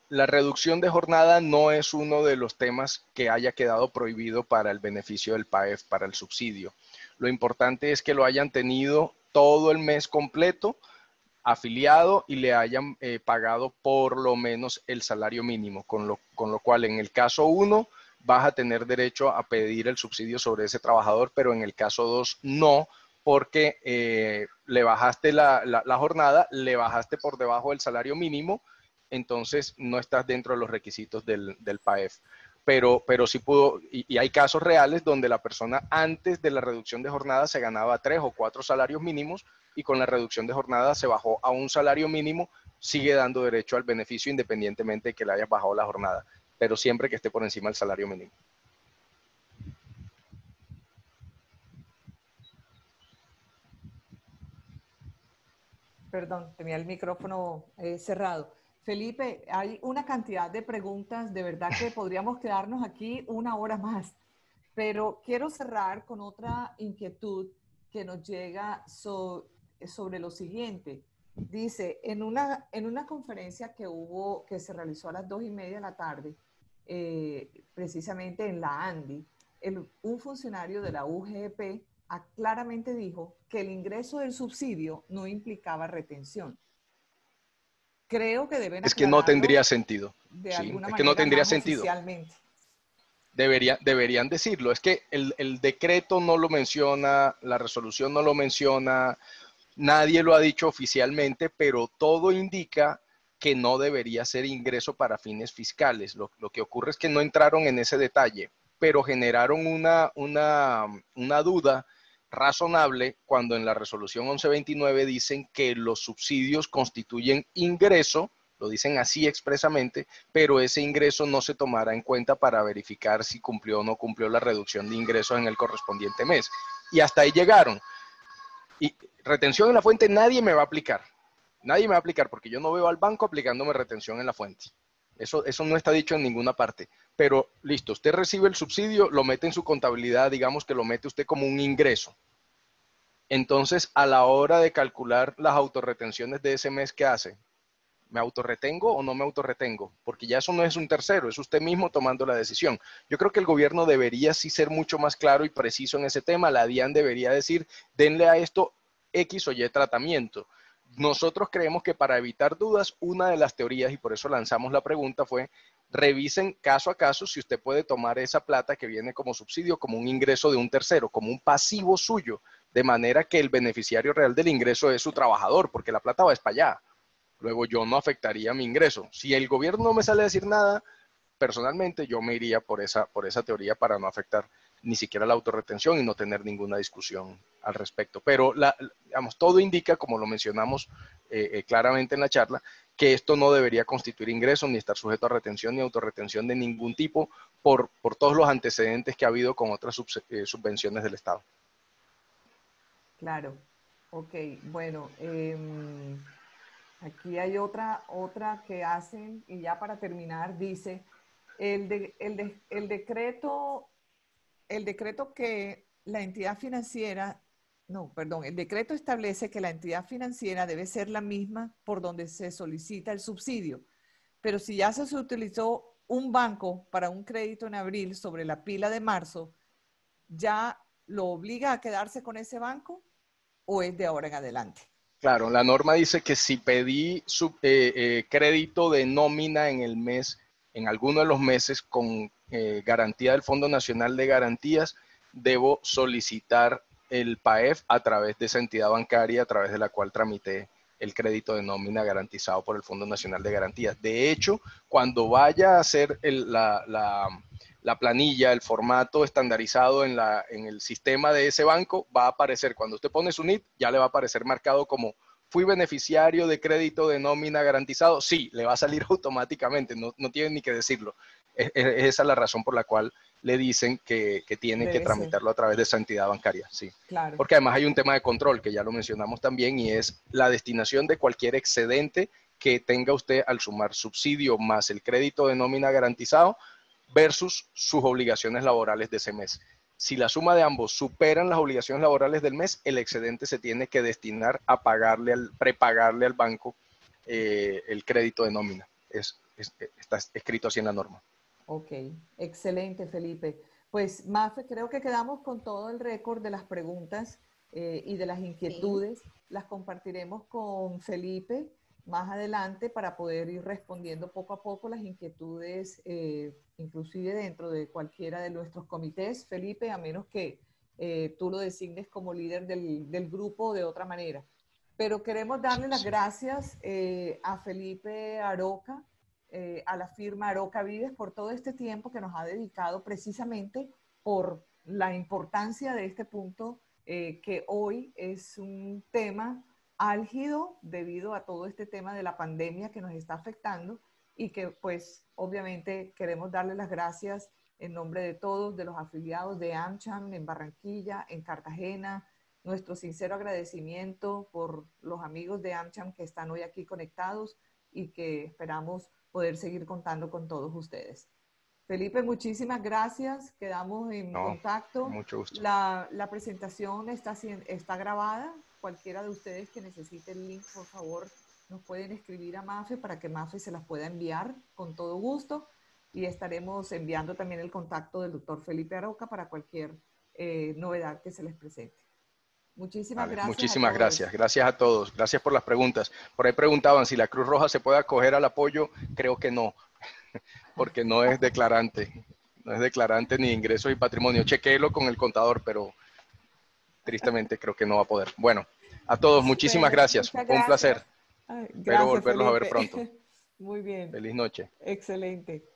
La reducción de jornada no es uno de los temas que haya quedado prohibido para el beneficio del PAEF, para el subsidio. Lo importante es que lo hayan tenido todo el mes completo, afiliado, y le hayan pagado por lo menos el salario mínimo, con lo cual en el caso 1 vas a tener derecho a pedir el subsidio sobre ese trabajador, pero en el caso 2 no, porque le bajaste la jornada, le bajaste por debajo del salario mínimo, entonces no estás dentro de los requisitos del PAEF. Pero sí pudo, y hay casos reales donde la persona antes de la reducción de jornada se ganaba 3 o 4 salarios mínimos y con la reducción de jornada se bajó a un salario mínimo, sigue dando derecho al beneficio independientemente de que le hayas bajado la jornada, pero siempre que esté por encima del salario mínimo. Perdón, tenía el micrófono cerrado. Felipe, hay una cantidad de preguntas, de verdad que podríamos quedarnos aquí una hora más, pero quiero cerrar con otra inquietud que nos llega sobre lo siguiente. Dice, en una conferencia que se realizó a las 2:30 de la tarde, precisamente en la ANDI, un funcionario de la UGEP claramente dijo que el ingreso del subsidio no implicaba retención. Creo que deben Es que no tendría aclararlo sentido. de Sí, alguna es que no manera tendría más sentido. oficialmente. Deberían decirlo. Es que el decreto no lo menciona, la resolución no lo menciona, nadie lo ha dicho oficialmente, pero todo indica que no debería ser ingreso para fines fiscales. Lo que ocurre es que no entraron en ese detalle, pero generaron una duda razonable cuando en la resolución 1129 dicen que los subsidios constituyen ingreso, lo dicen así expresamente, pero ese ingreso no se tomará en cuenta para verificar si cumplió o no cumplió la reducción de ingresos en el correspondiente mes. Y hasta ahí llegaron. Y retención en la fuente nadie me va a aplicar. Nadie me va a aplicar porque yo no veo al banco aplicándome retención en la fuente. Eso no está dicho en ninguna parte. Pero listo, usted recibe el subsidio, lo mete en su contabilidad, digamos que lo mete usted como un ingreso. Entonces, a la hora de calcular las autorretenciones de ese mes, ¿qué hace? ¿Me autorretengo o no me autorretengo? Porque ya eso no es un tercero, es usted mismo tomando la decisión. Yo creo que el gobierno debería sí ser mucho más claro y preciso en ese tema. La DIAN debería decir, denle a esto X o Y tratamiento. Nosotros creemos que para evitar dudas, una de las teorías, y por eso lanzamos la pregunta, fue revisen caso a caso si usted puede tomar esa plata que viene como subsidio, como un ingreso de un tercero, como un pasivo suyo, de manera que el beneficiario real del ingreso es su trabajador, porque la plata va para allá. Luego yo no afectaría mi ingreso. Si el gobierno no me sale a decir nada, personalmente yo me iría por esa teoría para no afectar ni siquiera la autorretención y no tener ninguna discusión al respecto. Pero digamos, todo indica, como lo mencionamos claramente en la charla, que esto no debería constituir ingreso ni estar sujeto a retención ni autorretención de ningún tipo por todos los antecedentes que ha habido con otras subvenciones del Estado. Claro. Ok, bueno, aquí hay otra que hacen, y ya para terminar, dice, el decreto que la entidad financiera, no, perdón, el decreto establece que la entidad financiera debe ser la misma por donde se solicita el subsidio, pero si ya se utilizó un banco para un crédito en abril sobre la pila de marzo, ¿ya lo obliga a quedarse con ese banco o es de ahora en adelante? Claro, la norma dice que si pedí crédito de nómina en el mes, en alguno de los meses con garantía del Fondo Nacional de Garantías, debo solicitar el PAEF a través de esa entidad bancaria a través de la cual tramité el crédito de nómina garantizado por el Fondo Nacional de Garantías. De hecho, cuando vaya a hacer la planilla, el formato estandarizado en el sistema de ese banco, va a aparecer, cuando usted pone su NIT, ya le va a aparecer marcado como fui beneficiario de crédito de nómina garantizado. Sí, le va a salir automáticamente, no tiene ni que decirlo. Es esa la razón por la cual le dicen que tiene que Debe ser, tramitarlo a través de esa entidad bancaria, sí. claro. Porque además hay un tema de control, que ya lo mencionamos también, y es la destinación de cualquier excedente que tenga usted al sumar subsidio más el crédito de nómina garantizado versus sus obligaciones laborales de ese mes. Si la suma de ambos superan las obligaciones laborales del mes, el excedente se tiene que destinar a prepagarle al banco el crédito de nómina. Está escrito así en la norma. Ok, excelente, Felipe. Pues, Mafe, creo que quedamos con todo el récord de las preguntas y de las inquietudes. Sí. Las compartiremos con Felipe más adelante para poder ir respondiendo poco a poco las inquietudes, inclusive dentro de cualquiera de nuestros comités, Felipe, a menos que tú lo designes como líder del grupo de otra manera. Pero queremos darle las gracias a Felipe Aroca, a la firma Aroca Vives por todo este tiempo que nos ha dedicado precisamente por la importancia de este punto, que hoy es un tema álgido debido a todo este tema de la pandemia que nos está afectando y que pues obviamente queremos darle las gracias en nombre de todos, de los afiliados de AmCham en Barranquilla, en Cartagena, nuestro sincero agradecimiento por los amigos de AmCham que están hoy aquí conectados y que esperamos poder seguir contando con todos ustedes. Felipe, muchísimas gracias. Quedamos en contacto. Mucho gusto. La presentación está grabada. Cualquiera de ustedes que necesite el link, por favor, nos pueden escribir a Mafe para que Mafe se las pueda enviar con todo gusto. y estaremos enviando también el contacto del doctor Felipe Aroca para cualquier novedad que se les presente. Muchísimas gracias. Muchísimas gracias. Gracias a todos. Gracias por las preguntas. Por ahí preguntaban si la Cruz Roja se puede acoger al apoyo. Creo que no, porque no es declarante. No es declarante ni ingresos y patrimonio. Chequéelo con el contador, pero tristemente creo que no va a poder. Bueno, a todos muchísimas gracias. Fue un placer. Gracias, Espero volverlos a ver Felipe. pronto. Muy bien. Feliz noche. Excelente.